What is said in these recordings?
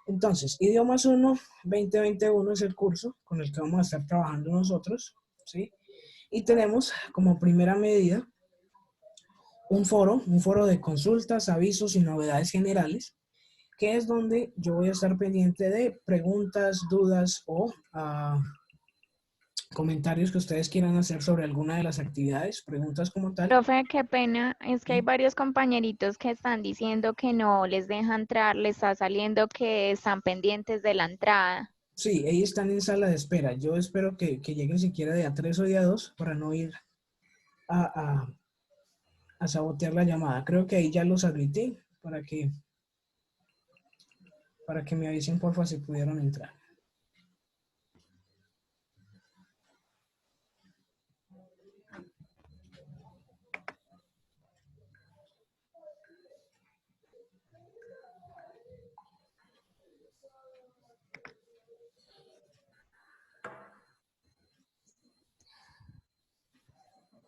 Entonces, Idiomas 1 2021 es el curso con el que vamos a estar trabajando nosotros, ¿sí? Y tenemos como primera medida un foro de consultas, avisos y novedades generales, que es donde yo voy a estar pendiente de preguntas, dudas o comentarios que ustedes quieran hacer sobre alguna de las actividades, preguntas como tal. Profe, qué pena, es que hay varios compañeritos que están diciendo que no les deja entrar, les está saliendo que están pendientes de la entrada. Sí, ellos están en sala de espera. Yo espero que lleguen siquiera de a 3 o de a 2 para no ir a, a, a sabotear la llamada. Creo que ahí ya los habilité para que me avisen porfa si pudieron entrar.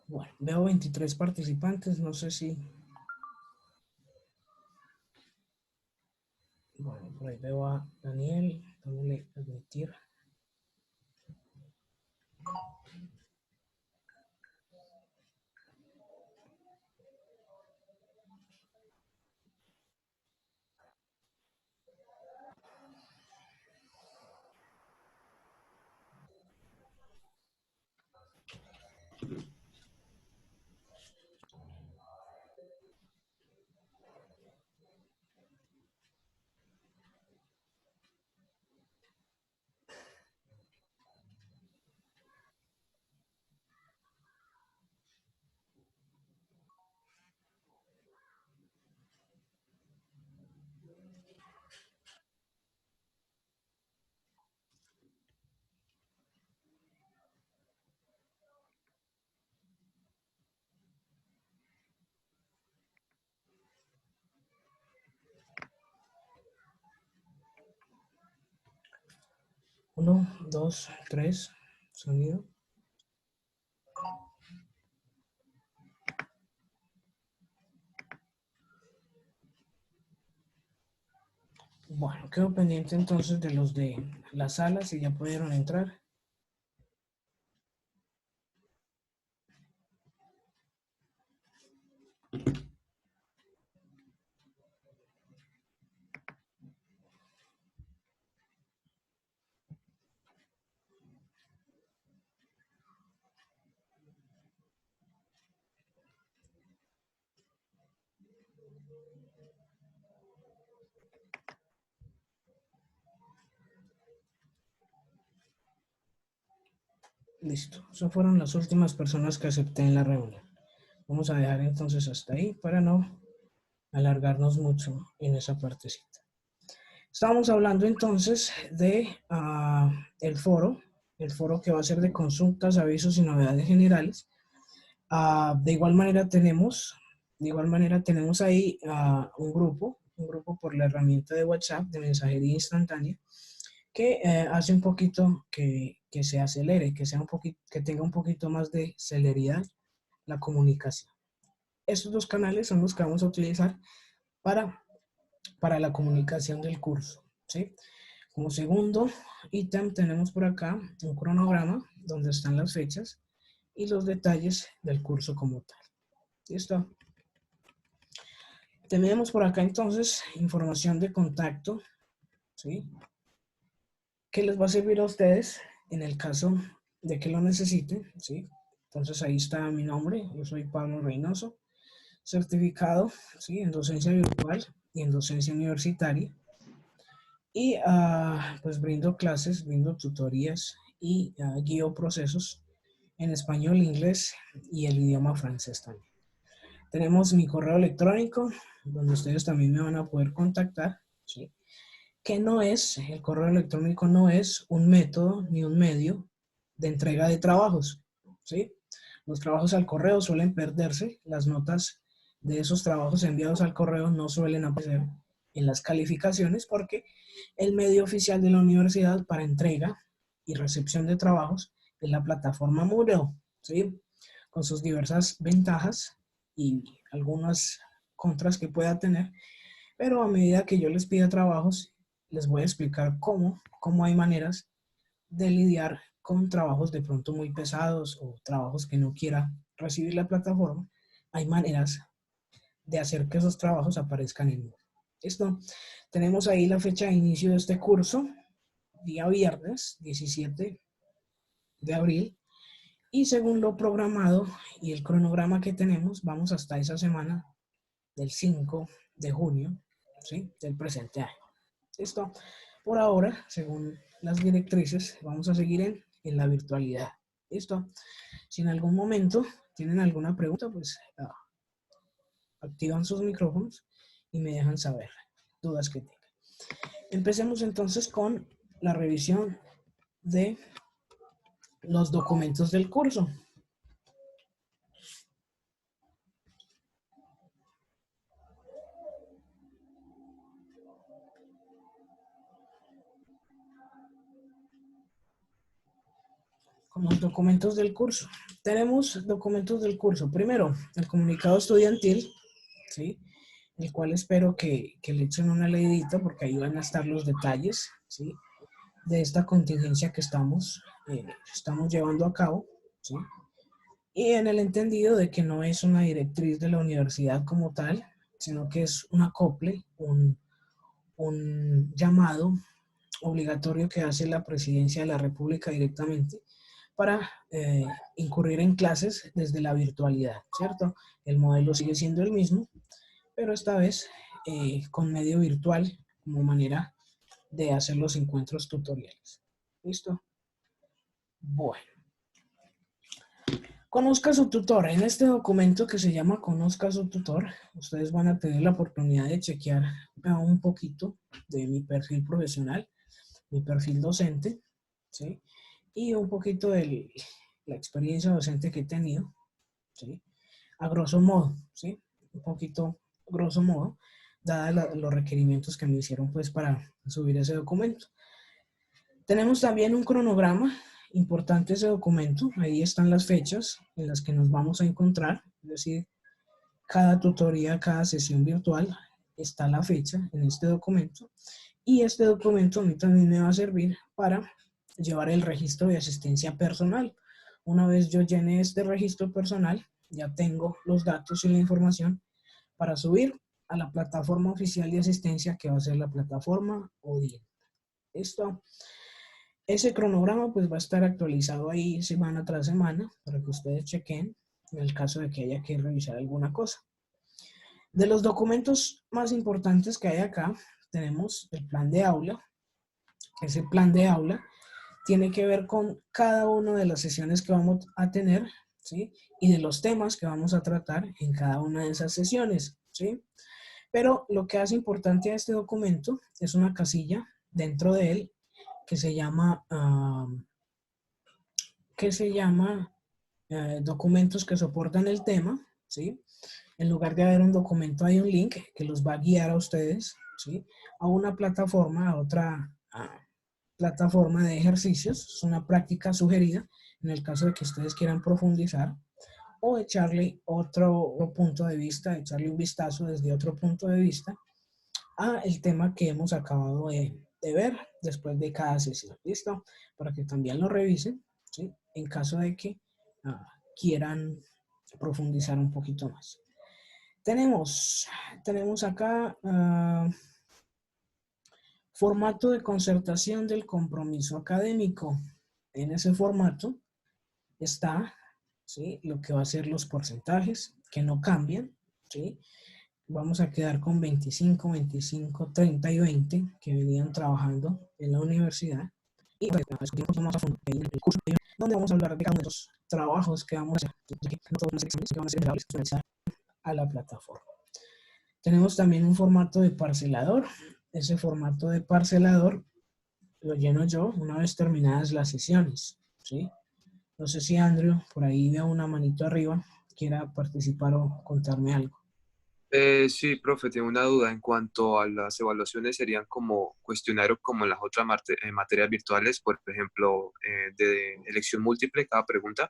Bueno, veo 23 participantes, no sé si... Bueno, por ahí veo a Daniel, dándole admitir. Uno, dos, tres, sonido. Bueno, quedo pendiente entonces de los de la sala, si ya pudieron entrar. Listo, esas fueron las últimas personas que acepté en la reunión. Vamos a dejar entonces hasta ahí para no alargarnos mucho en esa partecita. Estábamos hablando entonces de el foro que va a ser de consultas, avisos y novedades generales. De igual manera tenemos ahí un grupo por la herramienta de WhatsApp de mensajería instantánea que hace un poquito que se acelere, que tenga un poquito más de celeridad la comunicación. Estos dos canales son los que vamos a utilizar para, para la comunicación del curso, ¿sí? Como segundo ítem tenemos por acá un cronograma donde están las fechas y los detalles del curso como tal. ¿Listo? Tenemos por acá entonces información de contacto, ¿sí? Que les va a servir a ustedes en el caso de que lo necesiten, ¿sí? Entonces ahí está mi nombre, yo soy Pablo Reynoso, certificado, ¿sí? En docencia virtual y en docencia universitaria. Y pues brindo clases, brindo tutorías y guío procesos en español, inglés y el idioma francés también. Tenemos mi correo electrónico, donde ustedes también me van a poder contactar, ¿sí? Que no es, el correo electrónico no es un método ni un medio de entrega de trabajos, ¿sí? Los trabajos al correo suelen perderse, las notas de esos trabajos enviados al correo no suelen aparecer en las calificaciones porque el medio oficial de la universidad para entrega y recepción de trabajos es la plataforma Moodle, ¿sí? Con sus diversas ventajas y algunas contras que pueda tener, pero a medida que yo les pida trabajos les voy a explicar cómo hay maneras de lidiar con trabajos de pronto muy pesados o trabajos que no quiera recibir la plataforma. Hay maneras de hacer que esos trabajos aparezcan en Moodle. ¿Listo? Tenemos ahí la fecha de inicio de este curso, día viernes 17 de abril, y según lo programado y el cronograma que tenemos, vamos hasta esa semana del 5 de junio, ¿sí? Del presente año. ¿Listo? Por ahora, según las directrices, vamos a seguir en la virtualidad. ¿Listo? Si en algún momento tienen alguna pregunta, pues activan sus micrófonos y me dejan saber dudas que tengan. Empecemos entonces con la revisión de los documentos del curso. Con los documentos del curso. Tenemos documentos del curso. Primero, el comunicado estudiantil, ¿sí? El cual espero que le echen una leidita porque ahí van a estar los detalles, ¿sí? De esta contingencia que estamos llevando a cabo, ¿sí? Y en el entendido de que no es una directriz de la universidad como tal, sino que es un acople, un llamado obligatorio que hace la Presidencia de la República directamente para incurrir en clases desde la virtualidad, ¿cierto? El modelo sigue siendo el mismo, pero esta vez con medio virtual como manera de hacer los encuentros tutoriales. ¿Listo? Bueno. Conozca a su tutor. En este documento que se llama Conozca a su tutor, ustedes van a tener la oportunidad de chequear un poquito de mi perfil profesional, mi perfil docente, ¿sí? Y un poquito de la experiencia docente que he tenido, ¿sí? A grosso modo, ¿sí? Un poquito grosso modo, dada los requerimientos que me hicieron pues para subir ese documento. Tenemos también un cronograma, importante ese documento, ahí están las fechas en las que nos vamos a encontrar, es decir, cada tutoría, cada sesión virtual, está la fecha en este documento, y este documento a mí también me va a servir para llevar el registro de asistencia personal. Una vez yo llene este registro personal, ya tengo los datos y la información para subir a la plataforma oficial de asistencia que va a ser la plataforma ODIE. ¿Listo? Ese cronograma pues va a estar actualizado ahí semana tras semana para que ustedes chequen en el caso de que haya que revisar alguna cosa. De los documentos más importantes que hay acá, tenemos el plan de aula. Ese plan de aula tiene que ver con cada una de las sesiones que vamos a tener, ¿sí? Y de los temas que vamos a tratar en cada una de esas sesiones, ¿sí? Pero lo que hace importante a este documento es una casilla dentro de él que se llama documentos que soportan el tema, ¿sí? En lugar de haber un documento, hay un link que los va a guiar a ustedes, ¿sí? A una plataforma, a otra plataforma de ejercicios. Es una práctica sugerida en el caso de que ustedes quieran profundizar o echarle otro punto de vista, echarle un vistazo desde otro punto de vista a el tema que hemos acabado de ver después de cada sesión. ¿Listo? Para que también lo revisen, ¿sí? En caso de que quieran profundizar un poquito más. Tenemos acá formato de concertación del compromiso académico. En ese formato está, ¿sí? Lo que va a ser los porcentajes, que no cambian, ¿sí? Vamos a quedar con 25, 25, 30 y 20 que venían trabajando en la universidad. Y pues, discutimos más a fondo en el curso, donde vamos a hablar de cada uno de los trabajos que vamos a hacer, que no todos los exámenes que van a ser generales a la plataforma. Tenemos también un formato de parcelador. Ese formato de parcelador lo lleno yo una vez terminadas las sesiones, ¿sí? No sé si Andrew, por ahí veo una manito arriba, quiera participar o contarme algo. Sí, profe, tengo una duda en cuanto a las evaluaciones. ¿Serían como cuestionario como en las otras materias virtuales, por ejemplo, de elección múltiple cada pregunta?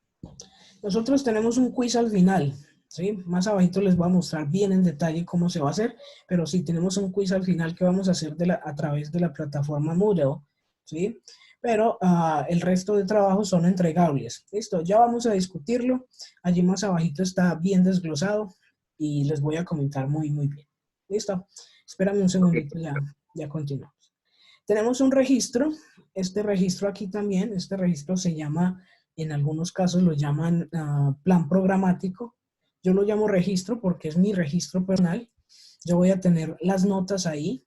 Nosotros tenemos un quiz al final, ¿sí? Más abajito les voy a mostrar bien en detalle cómo se va a hacer, pero sí tenemos un quiz al final que vamos a hacer a través de la plataforma Moodle, ¿sí? Pero el resto de trabajos son entregables. Listo, ya vamos a discutirlo. Allí más abajito está bien desglosado y les voy a comentar muy, muy bien. Listo, espérame un Ok, segundito, ya continuamos. Tenemos un registro, este registro aquí también, este registro se llama, en algunos casos lo llaman plan programático. Yo lo llamo registro porque es mi registro personal. Yo voy a tener las notas ahí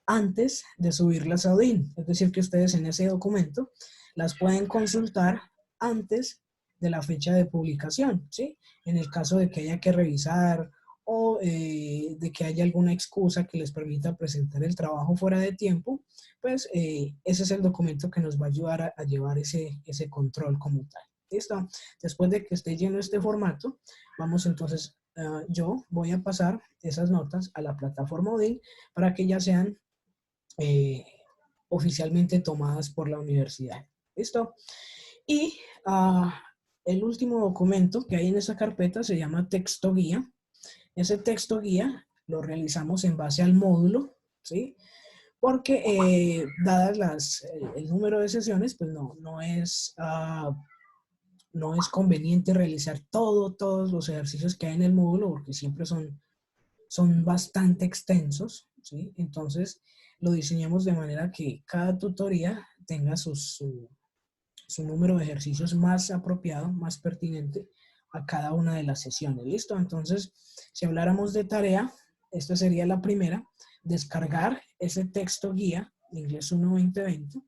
antes de subirlas a Odin. Es decir, que ustedes en ese documento las pueden consultar antes de la fecha de publicación, ¿sí? En el caso de que haya que revisar o de que haya alguna excusa que les permita presentar el trabajo fuera de tiempo, pues ese es el documento que nos va a ayudar a llevar ese control como tal. ¿Listo? Después de que esté lleno este formato, vamos entonces, yo voy a pasar esas notas a la plataforma Odin para que ya sean oficialmente tomadas por la universidad. ¿Listo? Y el último documento que hay en esa carpeta se llama texto guía. Ese texto guía lo realizamos en base al módulo, ¿sí? Porque dadas el número de sesiones, pues no es conveniente realizar todos los ejercicios que hay en el módulo, porque siempre son bastante extensos, ¿sí? Entonces, lo diseñamos de manera que cada tutoría tenga su número de ejercicios más apropiado, más pertinente a cada una de las sesiones. ¿Listo? Entonces, si habláramos de tarea, esta sería la primera, descargar ese texto guía, Inglés 1 2020,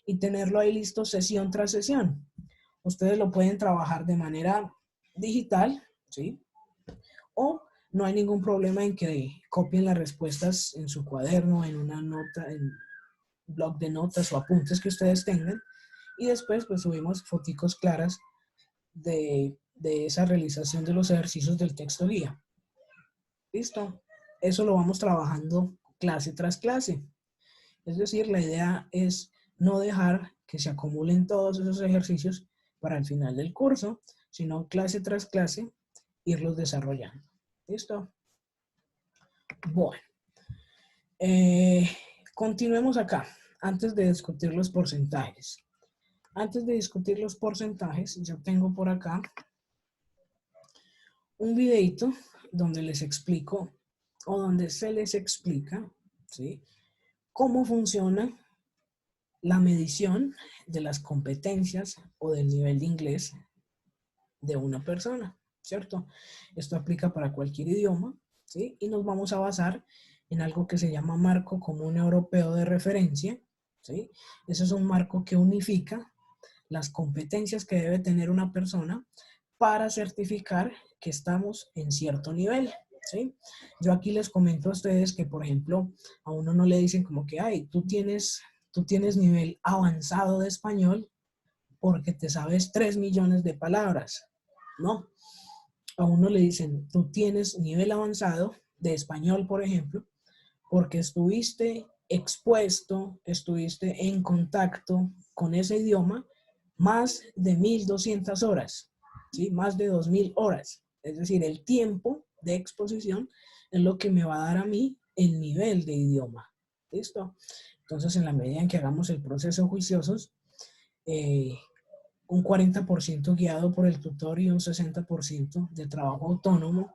y tenerlo ahí listo sesión tras sesión. Ustedes lo pueden trabajar de manera digital, ¿sí? O no hay ningún problema en que copien las respuestas en su cuaderno, en una nota, en blog de notas o apuntes que ustedes tengan, y después pues subimos foticos claras de esa realización de los ejercicios del texto guía. ¿Listo? Eso lo vamos trabajando clase tras clase. Es decir, la idea es no dejar que se acumulen todos esos ejercicios para el final del curso, sino clase tras clase irlos desarrollando. ¿Listo? Bueno, continuemos acá, antes de discutir los porcentajes. Antes de discutir los porcentajes, yo tengo por acá un videito donde les explico, o donde se les explica, ¿sí?, cómo funciona la medición de las competencias o del nivel de inglés de una persona, ¿cierto? Esto aplica para cualquier idioma, ¿sí? Y nos vamos a basar en algo que se llama Marco Común Europeo de Referencia, ¿sí? Ese es un marco que unifica las competencias que debe tener una persona para certificar que estamos en cierto nivel, ¿sí? Yo aquí les comento a ustedes que, por ejemplo, a uno no le dicen como que, ay, tú tienes nivel avanzado de español porque te sabes 3 millones de palabras. No, a uno le dicen, tú tienes nivel avanzado de español, por ejemplo, porque estuviste expuesto, estuviste en contacto con ese idioma más de 1.200 horas, ¿sí? Más de 2.000 horas. Es decir, el tiempo de exposición es lo que me va a dar a mí el nivel de idioma. ¿Listo? Entonces, en la medida en que hagamos el proceso juiciosos, un 40% guiado por el tutor y un 60% de trabajo autónomo,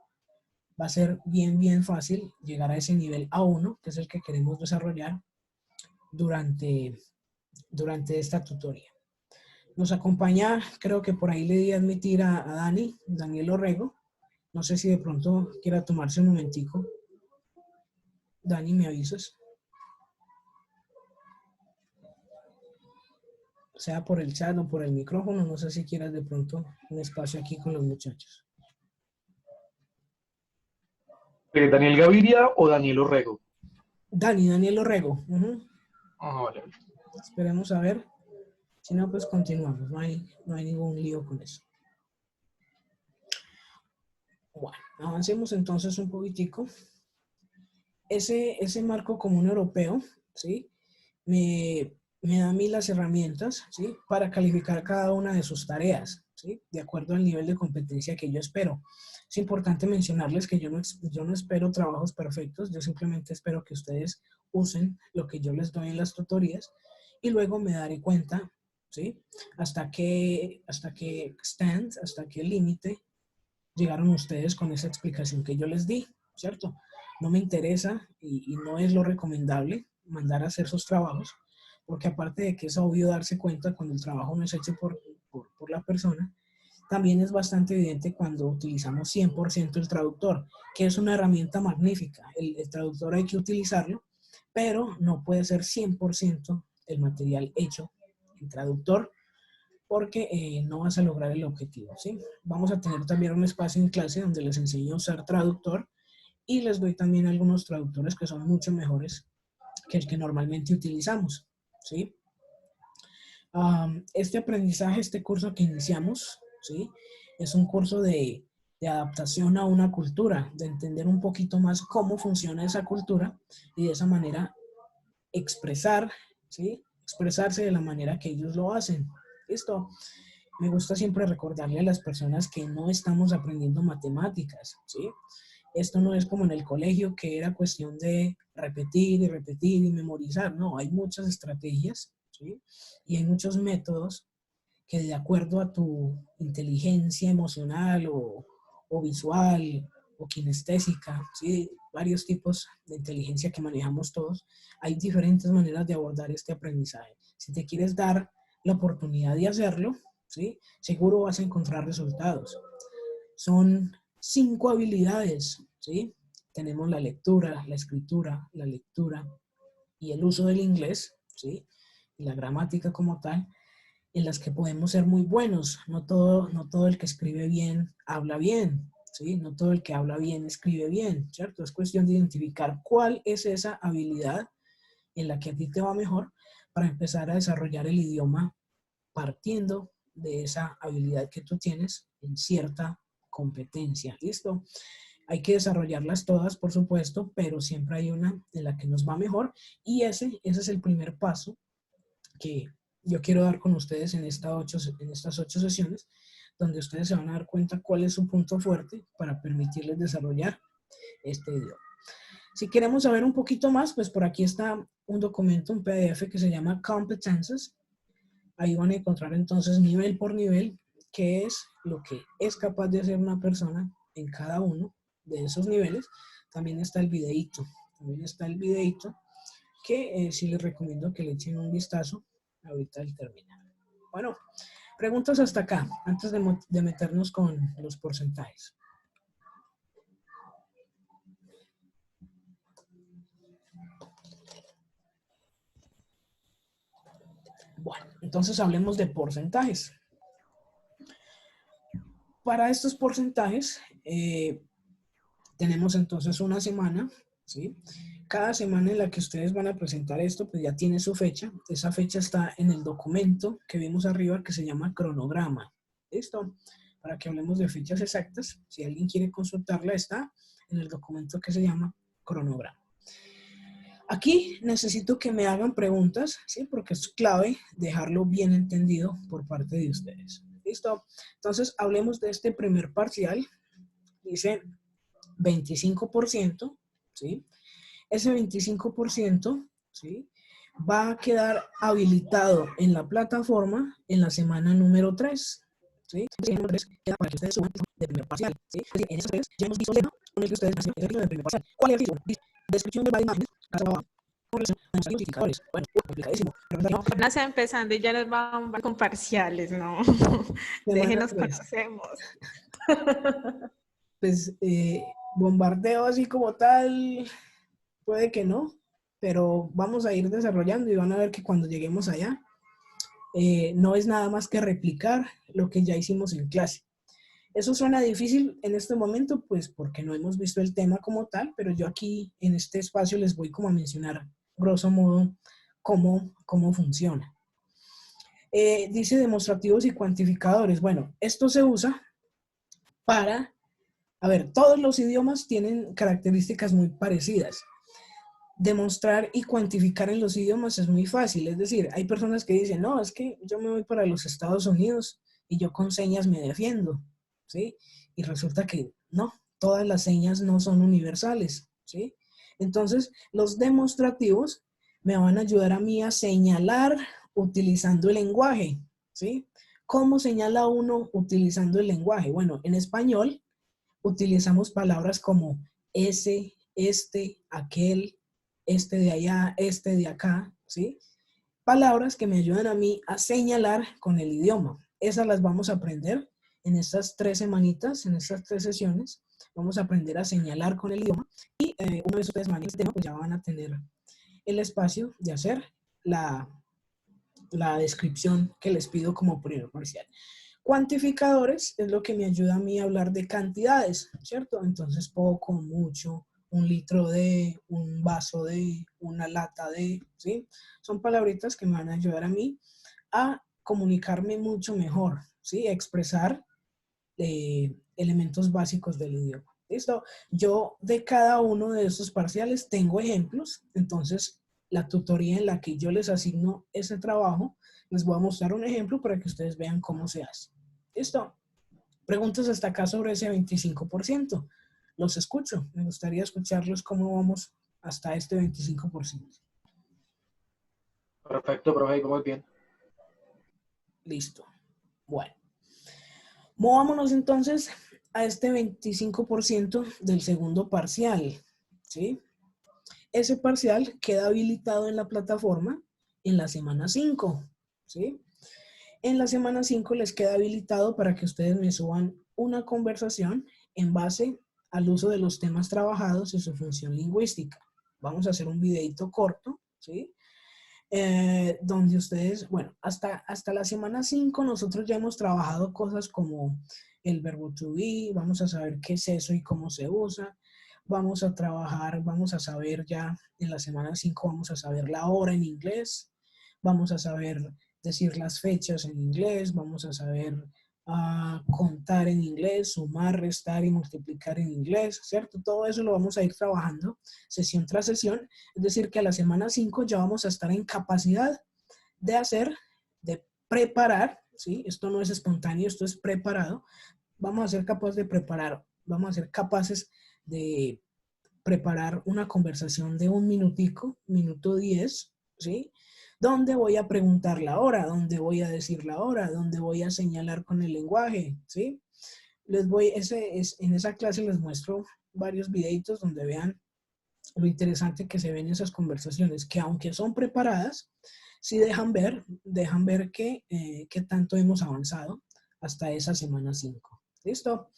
va a ser bien fácil llegar a ese nivel A1, que es el que queremos desarrollar durante esta tutoría. Nos acompaña, creo que por ahí le di a admitir a Daniel Orrego. No sé si de pronto quiera tomarse un momentico. Dani, ¿me avisas? Sea por el chat o por el micrófono, no sé si quieras de pronto un espacio aquí con los muchachos. ¿Daniel Gaviria o Daniel Orrego? Daniel Orrego. Vale. Esperemos a ver. Si no, pues continuamos. No hay ningún lío con eso. Bueno, avancemos entonces un poquitico. Ese marco común europeo, ¿sí?, me me da a mí las herramientas, ¿sí? Para calificar cada una de sus tareas, ¿sí? De acuerdo al nivel de competencia que yo espero. Es importante mencionarles que yo no espero trabajos perfectos, yo simplemente espero que ustedes usen lo que yo les doy en las tutorías y luego me daré cuenta, ¿sí? Hasta qué extent, hasta qué límite llegaron ustedes con esa explicación que yo les di, ¿cierto? No me interesa y no es lo recomendable mandar a hacer sus trabajos, porque aparte de que es obvio darse cuenta cuando el trabajo no es hecho por la persona, también es bastante evidente cuando utilizamos 100% el traductor, que es una herramienta magnífica. El traductor hay que utilizarlo, pero no puede ser 100% el material hecho en traductor, porque no vas a lograr el objetivo, ¿sí? Vamos a tener también un espacio en clase donde les enseño a usar traductor y les doy también algunos traductores que son mucho mejores que el que normalmente utilizamos, ¿sí? Este aprendizaje, este curso que iniciamos, ¿sí? Es un curso de adaptación a una cultura, de entender un poquito más cómo funciona esa cultura y de esa manera expresar, ¿sí? Expresarse de la manera que ellos lo hacen. ¿Listo? Me gusta siempre recordarle a las personas que no estamos aprendiendo matemáticas, ¿sí? Esto no es como en el colegio, que era cuestión de repetir y memorizar. No, hay muchas estrategias, ¿sí? Y hay muchos métodos que de acuerdo a tu inteligencia emocional o visual o kinestésica, ¿sí? Varios tipos de inteligencia que manejamos todos, hay diferentes maneras de abordar este aprendizaje. Si te quieres dar la oportunidad de hacerlo, ¿sí? Seguro vas a encontrar resultados. Son 5 habilidades, ¿sí? Tenemos la lectura, la escritura, la lectura y el uso del inglés, ¿sí? Y la gramática como tal, en las que podemos ser muy buenos. No todo el que escribe bien habla bien, ¿sí? No todo el que habla bien escribe bien, ¿cierto? Es cuestión de identificar cuál es esa habilidad en la que a ti te va mejor para empezar a desarrollar el idioma partiendo de esa habilidad que tú tienes en cierta competencia. ¿Listo? Hay que desarrollarlas todas, por supuesto, pero siempre hay una en la que nos va mejor y ese es el primer paso que yo quiero dar con ustedes en estas 8 sesiones, donde ustedes se van a dar cuenta cuál es su punto fuerte para permitirles desarrollar este idioma. Si queremos saber un poquito más, pues por aquí está un documento, un PDF que se llama Competences. Ahí van a encontrar entonces nivel por nivel qué es lo que es capaz de hacer una persona en cada uno de esos niveles. También está el videíto, que sí les recomiendo que le echen un vistazo ahorita al terminar. Bueno, preguntas hasta acá, antes de meternos con los porcentajes. Bueno, entonces hablemos de porcentajes. Para estos porcentajes, tenemos entonces una semana, ¿sí? Cada semana en la que ustedes van a presentar esto, pues ya tiene su fecha. Esa fecha está en el documento que vimos arriba que se llama cronograma. ¿Listo? Para que hablemos de fechas exactas, si alguien quiere consultarla, está en el documento que se llama cronograma. Aquí necesito que me hagan preguntas, ¿sí? Porque es clave dejarlo bien entendido por parte de ustedes. ¿Listo? Entonces, hablemos de este primer parcial. Dice 25%, ¿sí? Ese 25%, ¿sí? Va a quedar habilitado en la plataforma en la semana número 3, ¿sí? Número 3 queda para que ustedes suban de primer parcial, ¿sí? Es decir, en esas 3 ya hemos visto el tema con el que ustedes hacen el ejercicio de primer parcial. ¿Cuál es el ejercicio? Descripción de varias imágenes, casa abajo, con relación a los indicadores. Bueno, complicadísimo. Apenas empezando y ya nos vamos con parciales, ¿no? Déjenos conocemos. Pues bombardeo así como tal, puede que no, pero vamos a ir desarrollando y van a ver que cuando lleguemos allá, no es nada más que replicar lo que ya hicimos en clase. Eso suena difícil en este momento, pues porque no hemos visto el tema como tal, pero yo aquí en este espacio les voy como a mencionar, grosso modo, cómo funciona. Dice demostrativos y cuantificadores. Bueno, esto se usa para, a ver, todos los idiomas tienen características muy parecidas. demostrar y cuantificar en los idiomas es muy fácil. Es decir, hay personas que dicen, no, es que yo me voy para los Estados Unidos y yo con señas me defiendo, ¿sí? Y resulta que no, todas las señas no son universales, ¿sí? Entonces, los demostrativos me van a ayudar a mí a señalar utilizando el lenguaje, ¿sí? ¿Cómo señala uno utilizando el lenguaje? Bueno, en español utilizamos palabras como ese, este, aquel, este de allá, este de acá, ¿sí? Palabras que me ayudan a mí a señalar con el idioma. Esas las vamos a aprender en estas 3 semanitas, en estas 3 sesiones. Vamos a aprender a señalar con el idioma y una vez ustedes manejen este tema, pues ya van a tener el espacio de hacer la descripción que les pido como primer parcial. Cuantificadores es lo que me ayuda a mí a hablar de cantidades, ¿cierto? Entonces poco, mucho, un litro de, un vaso de, una lata de, ¿sí? Son palabritas que me van a ayudar a mí a comunicarme mucho mejor, ¿sí? A expresar elementos básicos del idioma. ¿Listo? Yo de cada uno de estos parciales tengo ejemplos, entonces la tutoría en la que yo les asigno ese trabajo, les voy a mostrar un ejemplo para que ustedes vean cómo se hace. ¿Listo? Preguntas hasta acá sobre ese 25%. Los escucho. Me gustaría escucharlos cómo vamos hasta este 25%. Perfecto, profe, muy bien. Listo. Bueno. Movámonos entonces a este 25% del segundo parcial. ¿Sí? Ese parcial queda habilitado en la plataforma en la semana 5. ¿Sí? En la semana 5 les queda habilitado para que ustedes me suban una conversación en base al uso de los temas trabajados y su función lingüística. Vamos a hacer un videito corto, ¿sí? Donde ustedes, bueno, hasta la semana 5 nosotros ya hemos trabajado cosas como el verbo to be, vamos a saber qué es eso y cómo se usa. Vamos a trabajar, vamos a saber ya en la semana 5 vamos a saber la hora en inglés, vamos a saber decir las fechas en inglés, vamos a saber contar en inglés, sumar, restar y multiplicar en inglés, ¿cierto? Todo eso lo vamos a ir trabajando sesión tras sesión, es decir que a la semana 5 ya vamos a estar en capacidad de hacer, de preparar, ¿sí? Esto no es espontáneo, esto es preparado, vamos a ser capaces de preparar, vamos a ser capaces de preparar una conversación de un minutico, minuto 10, ¿sí? Donde voy a preguntar la hora, donde voy a decir la hora, donde voy a señalar con el lenguaje, ¿sí? En esa clase les muestro varios videitos donde vean lo interesante que se ven esas conversaciones, que aunque son preparadas, sí dejan ver qué tanto hemos avanzado hasta esa semana 5. ¿Listo?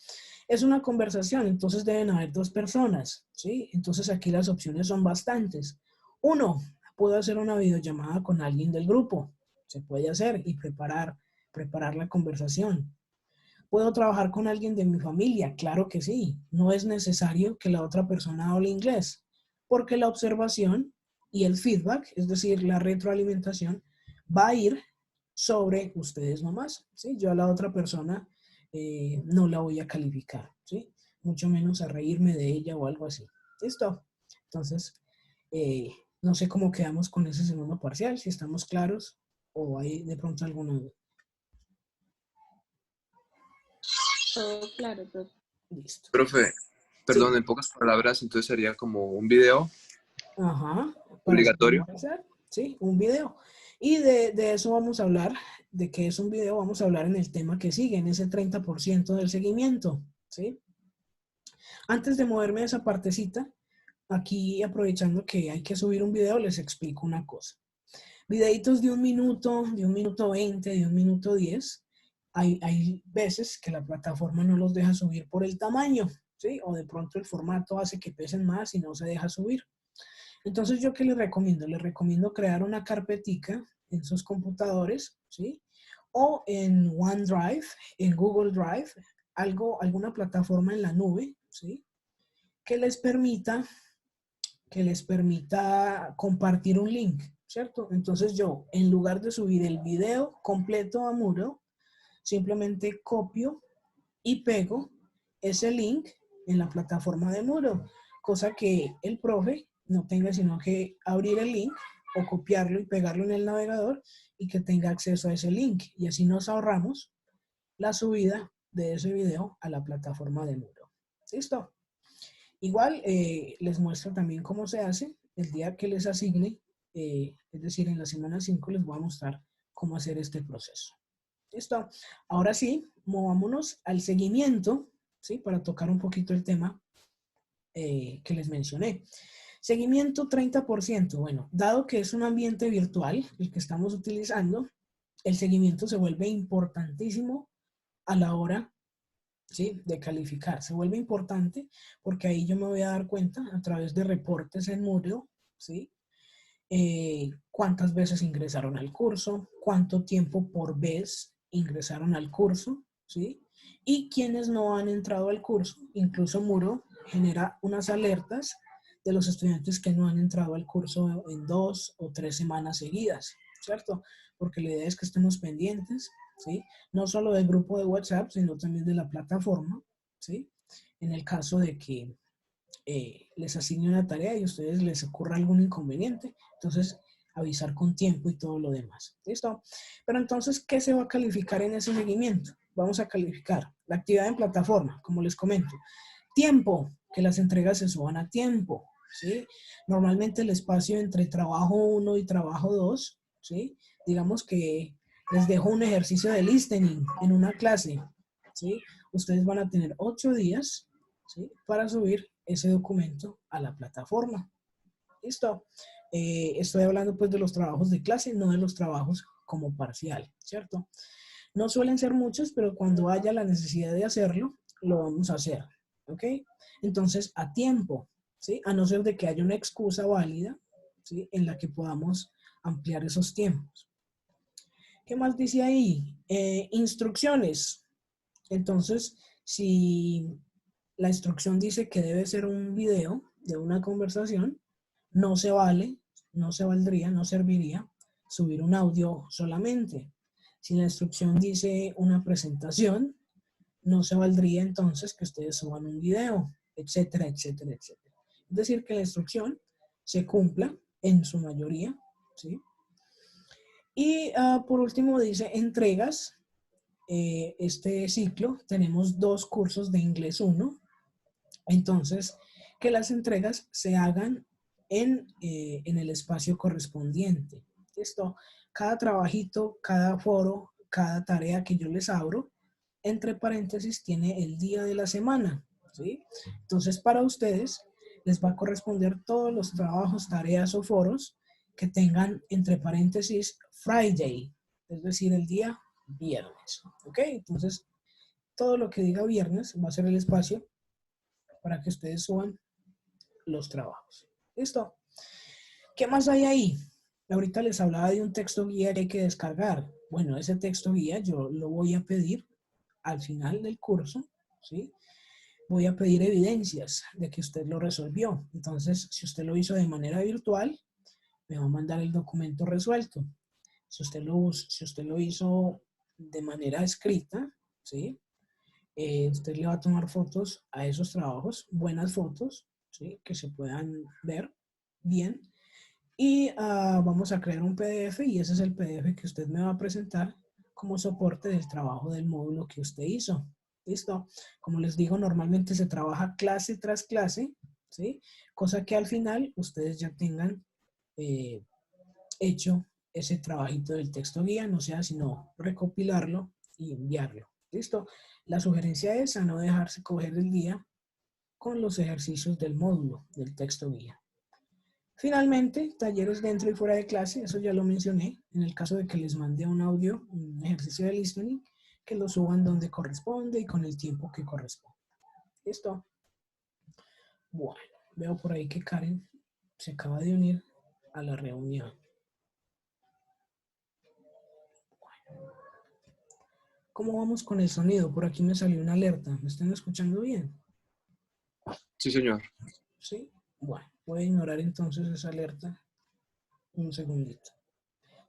Es una conversación, entonces deben haber 2 personas, ¿sí? Entonces aquí las opciones son bastantes. 1, puedo hacer una videollamada con alguien del grupo, se puede hacer y preparar la conversación. ¿Puedo trabajar con alguien de mi familia? Claro que sí. No es necesario que la otra persona hable inglés, porque la observación y el feedback, es decir, la retroalimentación, va a ir sobre ustedes nomás, ¿sí? Yo a la otra persona no la voy a calificar, ¿sí? Mucho menos a reírme de ella o algo así. ¿Listo? Entonces, no sé cómo quedamos con ese segundo parcial, si estamos claros o hay de pronto alguna duda. Todo claro, profe. Listo. Profe, perdón, Sí. en pocas palabras, entonces sería como un video Ajá. Para obligatorio. hacer, sí, un video. Y de eso vamos a hablar, de que es un video, vamos a hablar en el tema que sigue, en ese 30% del seguimiento, ¿sí? Antes de moverme a esa partecita, aquí aprovechando que hay que subir un video, les explico una cosa. Videitos de 1 minuto, de 1 minuto 20, de 1 minuto 10, hay veces que la plataforma no los deja subir por el tamaño, ¿sí? O de pronto el formato hace que pesen más y no se deja subir. Entonces, ¿yo qué les recomiendo? Les recomiendo crear una carpetica en sus computadores, ¿sí? O en OneDrive, en Google Drive, alguna plataforma en la nube, ¿sí? Que les permita compartir un link, ¿cierto? Entonces yo, en lugar de subir el video completo a Moodle, simplemente copio y pego ese link en la plataforma de Moodle, cosa que el profe no tenga sino que abrir el link o copiarlo y pegarlo en el navegador y que tenga acceso a ese link. Y así nos ahorramos la subida de ese video a la plataforma de Moodle. ¿Listo? Igual les muestro también cómo se hace el día que les asigne, es decir, en la semana 5 les voy a mostrar cómo hacer este proceso. ¿Listo? Ahora sí, movámonos al seguimiento, ¿sí? Para tocar un poquito el tema que les mencioné. Seguimiento 30%. Bueno, dado que es un ambiente virtual el que estamos utilizando, el seguimiento se vuelve importantísimo a la hora, ¿sí?, de calificar. Se vuelve importante porque ahí yo me voy a dar cuenta a través de reportes en Moodle, ¿sí? Cuántas veces ingresaron al curso, cuánto tiempo por vez ingresaron al curso, ¿sí? Y quienes no han entrado al curso. Incluso Moodle genera unas alertas de los estudiantes que no han entrado al curso en 2 o 3 semanas seguidas, ¿cierto? Porque la idea es que estemos pendientes, ¿sí? No solo del grupo de WhatsApp, sino también de la plataforma, ¿sí? En el caso de que les asigne una tarea y a ustedes les ocurra algún inconveniente, entonces avisar con tiempo y todo lo demás. ¿Listo? Pero entonces, ¿qué se va a calificar en ese seguimiento? Vamos a calificar la actividad en plataforma, como les comento. Tiempo, que las entregas se suban a tiempo, ¿sí? Normalmente el espacio entre trabajo 1 y trabajo 2, ¿sí? Digamos que les dejo un ejercicio de listening en una clase, ¿sí? Ustedes van a tener 8 días, ¿sí?, para subir ese documento a la plataforma. ¿Listo? Estoy hablando pues de los trabajos de clase, no de los trabajos como parcial, ¿cierto? No suelen ser muchos, pero cuando haya la necesidad de hacerlo, lo vamos a hacer, ¿ok? Entonces, a tiempo, ¿sí? A no ser de que haya una excusa válida, ¿sí?, en la que podamos ampliar esos tiempos. ¿Qué más dice ahí? Instrucciones. Entonces, si la instrucción dice que debe ser un video de una conversación, no se vale, no se valdría, no serviría subir un audio solamente. Si la instrucción dice una presentación, no se valdría entonces que ustedes suban un video, etcétera, etcétera, etcétera. Es decir, que la instrucción se cumpla en su mayoría, ¿sí? Y por último dice entregas. Este ciclo tenemos 2 cursos de inglés 1, entonces que las entregas se hagan en el espacio correspondiente. Esto, cada trabajito, cada foro, cada tarea que yo les abro, entre paréntesis tiene el día de la semana, ¿sí? Entonces para ustedes les va a corresponder todos los trabajos, tareas o foros que tengan entre paréntesis Friday, es decir, el día viernes, ¿ok? Entonces, todo lo que diga viernes va a ser el espacio para que ustedes suban los trabajos. ¿Listo? ¿Qué más hay ahí? Ahorita les hablaba de un texto guía que hay que descargar. Bueno, ese texto guía yo lo voy a pedir al final del curso, ¿sí? Voy a pedir evidencias de que usted lo resolvió. Entonces, si usted lo hizo de manera virtual, me va a mandar el documento resuelto. Si usted lo hizo de manera escrita, ¿sí? Usted le va a tomar fotos a esos trabajos, buenas fotos, ¿sí?, que se puedan ver bien. Y vamos a crear un PDF y ese es el PDF que usted me va a presentar como soporte del trabajo del módulo que usted hizo. ¿Listo? Como les digo, normalmente se trabaja clase tras clase, ¿sí? Cosa que al final ustedes ya tengan hecho ese trabajito del texto guía, no sea sino recopilarlo y enviarlo. ¿Listo? La sugerencia es a no dejarse coger el día con los ejercicios del módulo del texto guía. Finalmente, talleres dentro y fuera de clase, eso ya lo mencioné, en el caso de que les mande un audio, un ejercicio de listening, que lo suban donde corresponde y con el tiempo que corresponde. ¿Listo? Bueno, veo por ahí que Karen se acaba de unir a la reunión. Bueno. ¿Cómo vamos con el sonido? Por aquí me salió una alerta. ¿Me están escuchando bien? Sí, señor. ¿Sí? Bueno, voy a ignorar entonces esa alerta un segundito.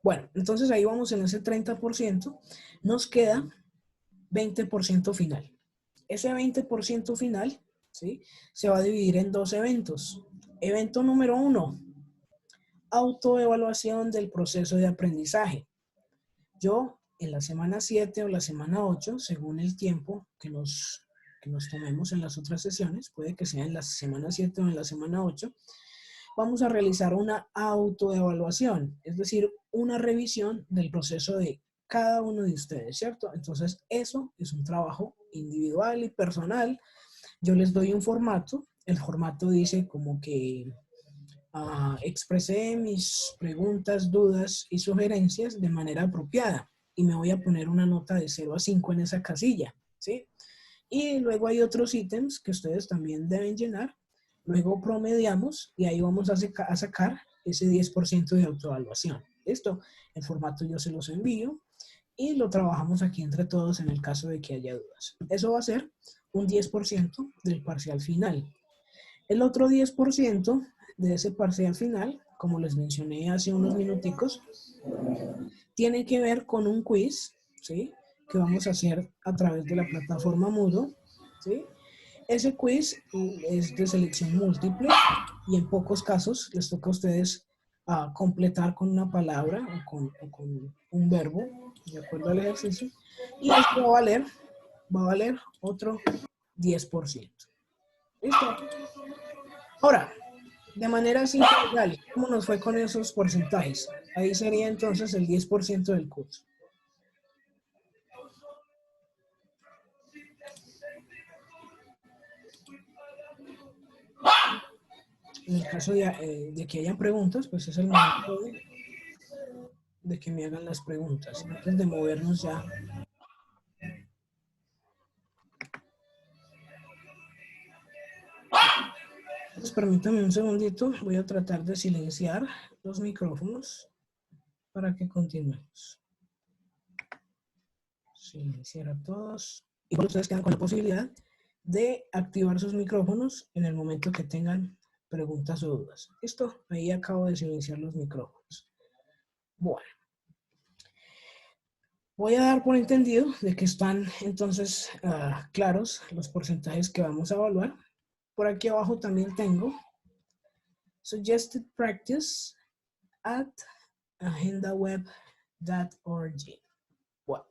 Bueno, entonces ahí vamos en ese 30%. Nos queda 20% final. Ese 20% final, ¿sí? Se va a dividir en 2 eventos. Evento número 1, autoevaluación del proceso de aprendizaje. Yo, en la semana 7 o la semana 8, según el tiempo que nos tomemos en las otras sesiones, puede que sea en la semana 7 o en la semana 8, vamos a realizar una autoevaluación, es decir, una revisión del proceso de cada uno de ustedes, ¿cierto? Entonces, eso es un trabajo individual y personal. Yo les doy un formato. El formato dice como que expresé mis preguntas, dudas y sugerencias de manera apropiada. Y me voy a poner una nota de 0 a 5 en esa casilla, ¿sí? Y luego hay otros ítems que ustedes también deben llenar. Luego promediamos y ahí vamos a sacar ese 10% de autoevaluación. ¿Listo? El formato yo se los envío y lo trabajamos aquí entre todos en el caso de que haya dudas. Eso va a ser un 10% del parcial final. El otro 10% de ese parcial final, como les mencioné hace unos minuticos, tiene que ver con un quiz, ¿sí? Que vamos a hacer a través de la plataforma Moodle, ¿sí? Ese quiz es de selección múltiple y en pocos casos les toca a ustedes completar con una palabra o con un verbo, de acuerdo al ejercicio, y esto va a valer otro 10%. ¿Listo? Ahora, de manera así general, ¿cómo nos fue con esos porcentajes? Ahí sería entonces el 10% del curso. En el caso de que hayan preguntas, pues es el momento de que me hagan las preguntas, antes de movernos ya. Pues permítanme un segundito, voy a tratar de silenciar los micrófonos para que continuemos. Silenciar a todos. Igual ustedes quedan con la posibilidad de activar sus micrófonos en el momento que tengan preguntas o dudas. ¿Listo? Ahí acabo de silenciar los micrófonos. Bueno. Voy a dar por entendido de que están entonces claros los porcentajes que vamos a evaluar. Por aquí abajo también tengo Suggested Practice at agendaweb.org. Bueno,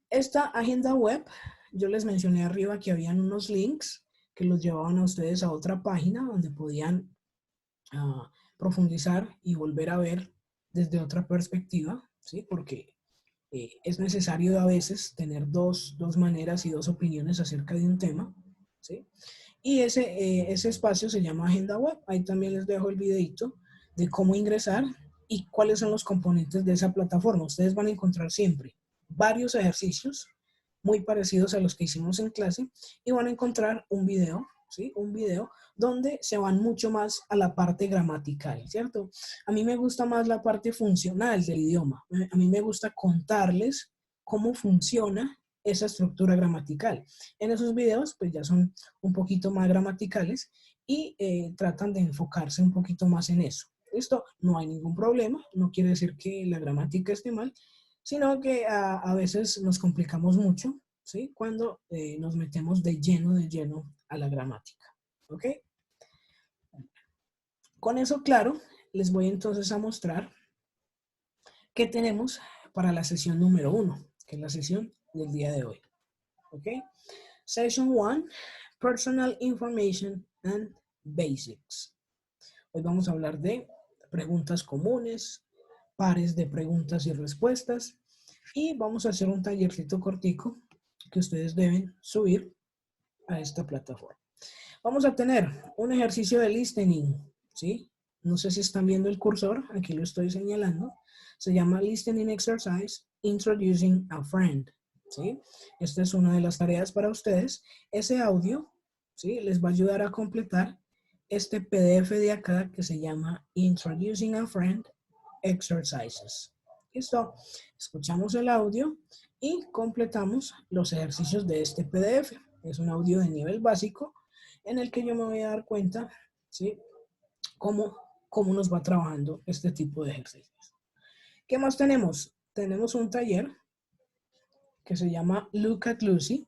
esta agenda web, yo les mencioné arriba que habían unos links que los llevaban a ustedes a otra página donde podían profundizar y volver a ver desde otra perspectiva, ¿sí? Porque es necesario a veces tener dos maneras y dos opiniones acerca de un tema, ¿sí? Y ese espacio se llama Agenda Web. Ahí también les dejo el videito de cómo ingresar y cuáles son los componentes de esa plataforma. Ustedes van a encontrar siempre varios ejercicios muy parecidos a los que hicimos en clase y van a encontrar un video, ¿sí? Un video donde se van mucho más a la parte gramatical, ¿cierto? A mí me gusta más la parte funcional del idioma. A mí me gusta contarles cómo funciona esa estructura gramatical. En esos videos, pues ya son un poquito más gramaticales y tratan de enfocarse un poquito más en eso. Esto no hay ningún problema, no quiere decir que la gramática esté mal, sino que a veces nos complicamos mucho, ¿sí? Cuando nos metemos de lleno a la gramática, ¿ok? Con eso claro, les voy entonces a mostrar qué tenemos para la sesión número 1, que es la sesión del día de hoy, ¿ok? Session 1, Personal Information and Basics. Hoy vamos a hablar de preguntas comunes, pares de preguntas y respuestas, y vamos a hacer un tallercito cortico que ustedes deben subir a esta plataforma. Vamos a tener un ejercicio de listening, ¿sí? No sé si están viendo el cursor, aquí lo estoy señalando. Se llama Listening Exercise Introducing a Friend, ¿sí? Esta es una de las tareas para ustedes. Ese audio, ¿sí? Les va a ayudar a completar este PDF de acá que se llama Introducing a Friend Exercises. ¿Listo? Escuchamos el audio y completamos los ejercicios de este PDF. Es un audio de nivel básico en el que yo me voy a dar cuenta, ¿sí? Cómo nos va trabajando este tipo de ejercicios. ¿Qué más tenemos? Tenemos un taller que se llama Look at Lucy,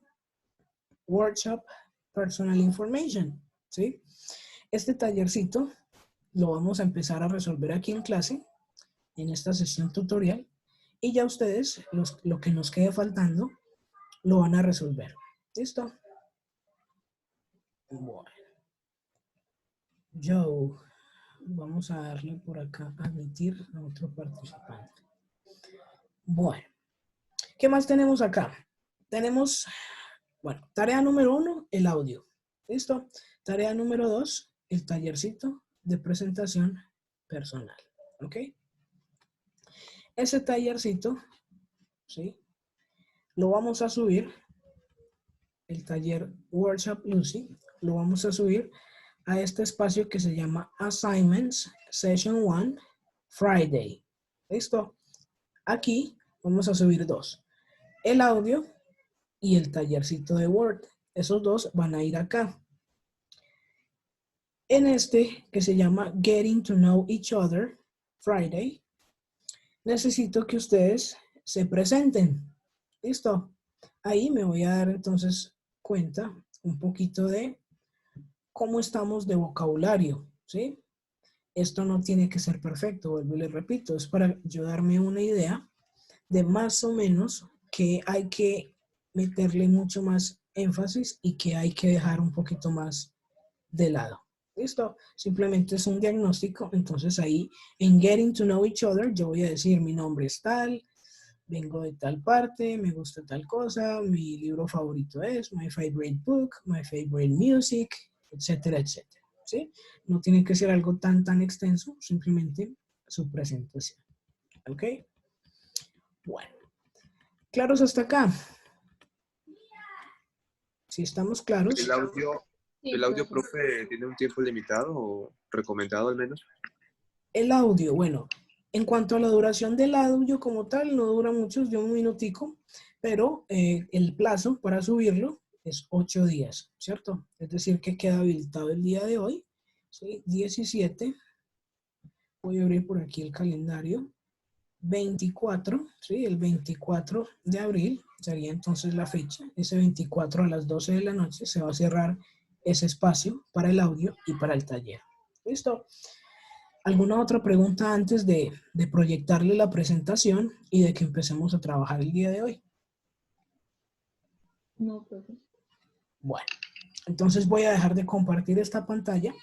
Workshop Personal Information, ¿sí? Este tallercito lo vamos a empezar a resolver aquí en clase, en esta sesión tutorial, y ya ustedes, lo que nos quede faltando, lo van a resolver. ¿Listo? Bueno. Joe, vamos a darle por acá admitir a otro participante. Bueno, ¿qué más tenemos acá? Tenemos, bueno, tarea número 1, el audio. ¿Listo? Tarea número 2, el tallercito de presentación personal. ¿Ok? Ese tallercito, ¿sí? Lo vamos a subir, el taller Workshop Lucy, lo vamos a subir a este espacio que se llama Assignments Session 1 Friday. ¿Listo? Aquí vamos a subir 2. El audio y el tallercito de Word. Esos 2 van a ir acá. En este que se llama Getting to Know Each Other Friday, necesito que ustedes se presenten. ¿Listo? Ahí me voy a dar entonces cuenta un poquito de cómo estamos de vocabulario, ¿sí? Esto no tiene que ser perfecto, vuelvo y les repito, es para yo darme una idea de más o menos que hay que meterle mucho más énfasis y que hay que dejar un poquito más de lado. ¿Listo? Simplemente es un diagnóstico, entonces ahí en Getting to Know Each Other yo voy a decir mi nombre es tal, vengo de tal parte, me gusta tal cosa, mi libro favorito es, my favorite book, my favorite music, etcétera, etcétera. ¿Sí? No tiene que ser algo tan extenso, simplemente su presentación. ¿Ok? Bueno. ¿Claros hasta acá? Si estamos claros. El audio, profe, ¿tiene un tiempo limitado o recomendado al menos? El audio, bueno, en cuanto a la duración del audio como tal, no dura mucho, es de 1 minutico, pero el plazo para subirlo es 8 días, ¿cierto? Es decir, que queda habilitado el día de hoy, ¿sí? 17, voy a abrir por aquí el calendario, 24, ¿sí? El 24 de abril sería entonces la fecha, ese 24 a las 12 de la noche se va a cerrar ese espacio para el audio y para el taller. ¿Listo? ¿Alguna otra pregunta antes de proyectarle la presentación y de que empecemos a trabajar el día de hoy? No, profe. Bueno, entonces voy a dejar de compartir esta pantalla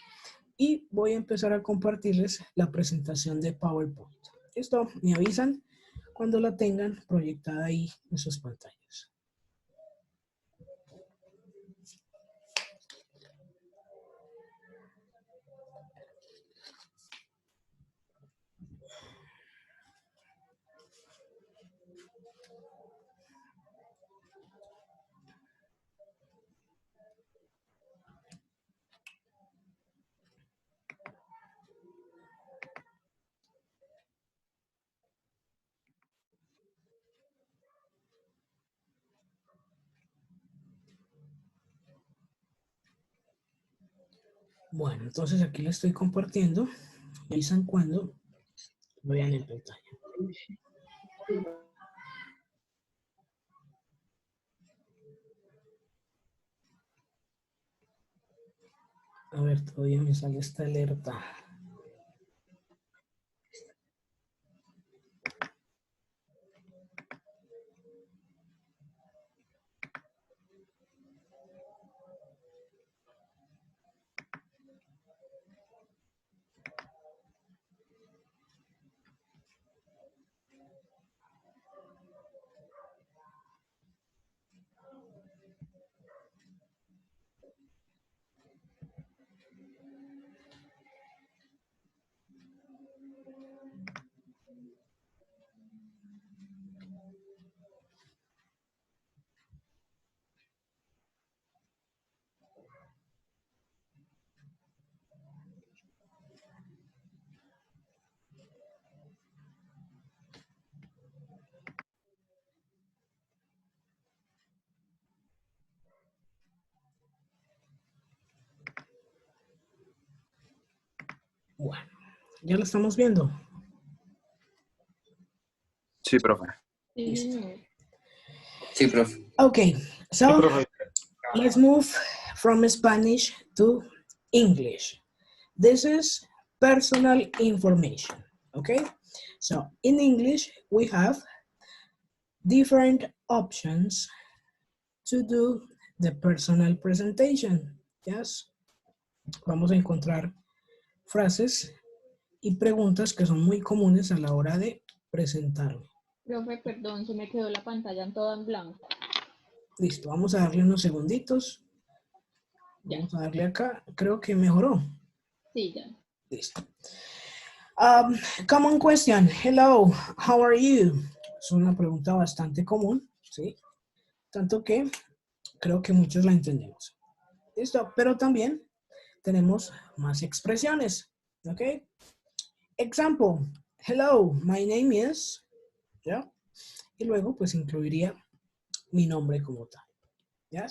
y voy a empezar a compartirles la presentación de PowerPoint. ¿Listo? Me avisan cuando la tengan proyectada ahí en sus pantallas. Bueno, entonces aquí le estoy compartiendo. Me avisan cuando lo vean en pantalla. A ver, todavía me sale esta alerta. Bueno, ya lo estamos viendo. Sí, profe. Sí, señor. Sí, profe. Okay, so Sí, profe. let's move from Spanish to English. This is personal information, okay? So in English, we have different options to do the personal presentation, yes? Vamos a encontrar frases y preguntas que son muy comunes a la hora de presentarme. Profe, perdón, se me quedó la pantalla en toda en blanco. Listo, vamos a darle unos segunditos. Ya, Vamos a darle acá. Creo que mejoró. sí, ya. Listo. Common question. Hello, how are you? Es una pregunta bastante común, ¿sí? Tanto que creo que muchos la entendemos. Listo, pero también tenemos más expresiones, ¿ok? Example. Hello, my name is, ¿ya? Y luego pues incluiría mi nombre como tal, ¿ya?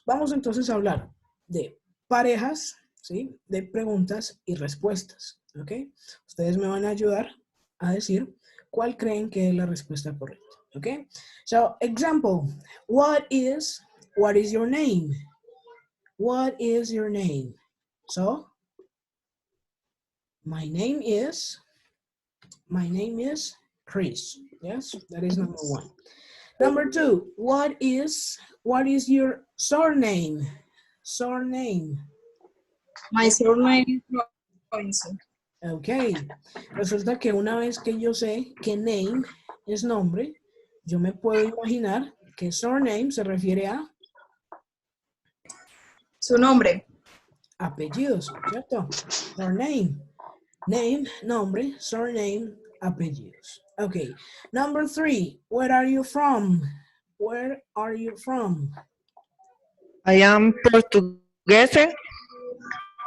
Vamos entonces a hablar de parejas, ¿sí? De preguntas y respuestas, ¿ok? Ustedes me van a ayudar a decir cuál creen que es la respuesta correcta, ¿ok? So, example, what is your name? What is your name? So, my name is Chris. Yes, that is number one. Number two, what is your surname? Surname. My surname is Robinson. Ok, resulta que una vez que yo sé que name es nombre, yo me puedo imaginar que surname se refiere a Su nombre. apellidos, ¿cierto? Surname. Name, nombre, surname, apellidos. Okay. Number three, where are you from? Where are you from? I am Portuguese.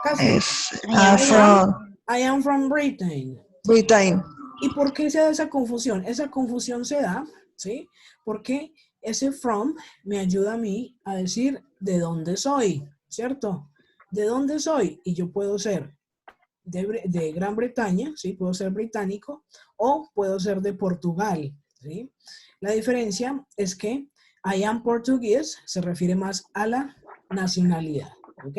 Casi. From I am from Britain. Britain. ¿Y por qué se da esa confusión? Esa confusión se da, ¿sí? Porque ese from me ayuda a mí a decir de dónde soy, ¿cierto? ¿De dónde soy? Y yo puedo ser de Gran Bretaña, ¿sí? Puedo ser británico o puedo ser de Portugal, ¿sí? La diferencia es que I am Portuguese se refiere más a la nacionalidad, ¿ok?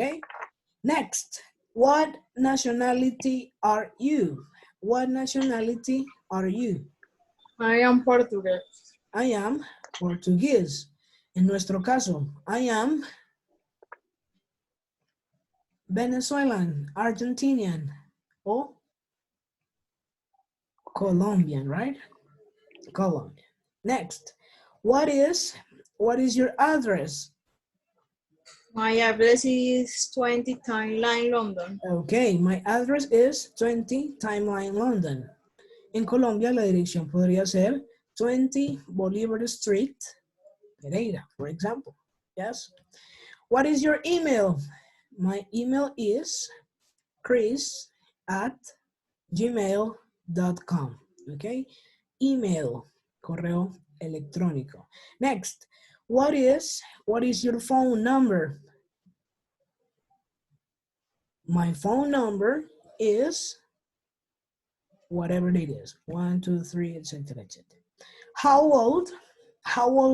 Next, what nationality are you? What nationality are you? I am Portuguese. I am Portuguese. En nuestro caso, I am Venezuelan, Argentinian, or Colombian, right? Colombian. Next, what is your address? My address is 20 Timeline, London. Okay, my address is 20 Timeline, London. En Colombia, la dirección podría ser 20 Bolivar Street, Pereira, for example. Yes. What is your email? My email is chris@gmail.com. Okay. Email, correo electrónico. Next, what is your phone number? My phone number is whatever it is, 1, 2, 3, etc., etc. How old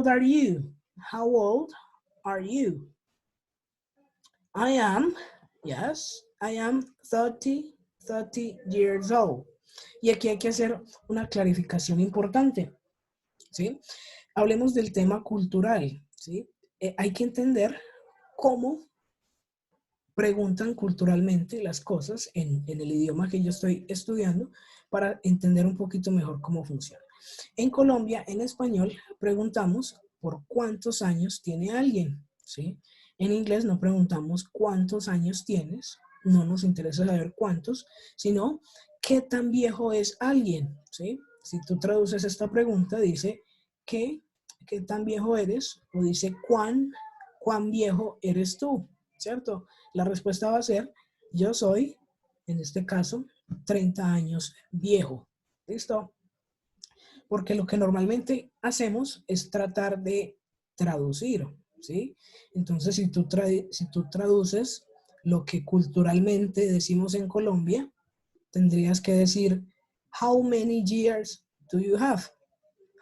are you? How old are you? I am 30 years old. Y aquí hay que hacer una clarificación importante, ¿sí? Hablemos del tema cultural, ¿sí? Hay que entender cómo preguntan culturalmente las cosas en el idioma que yo estoy estudiando para entender un poquito mejor cómo funciona. En Colombia, en español, preguntamos por cuántos años tiene alguien, ¿sí? En inglés no preguntamos cuántos años tienes, no nos interesa saber cuántos, sino qué tan viejo es alguien, ¿sí? Si tú traduces esta pregunta, dice qué tan viejo eres, o dice cuán viejo eres tú, ¿cierto? La respuesta va a ser, yo soy, en este caso, 30 años viejo. ¿Listo? Porque lo que normalmente hacemos es tratar de traducir, ¿sí? Entonces, si tú traduces lo que culturalmente decimos en Colombia, tendrías que decir, how many years do you have?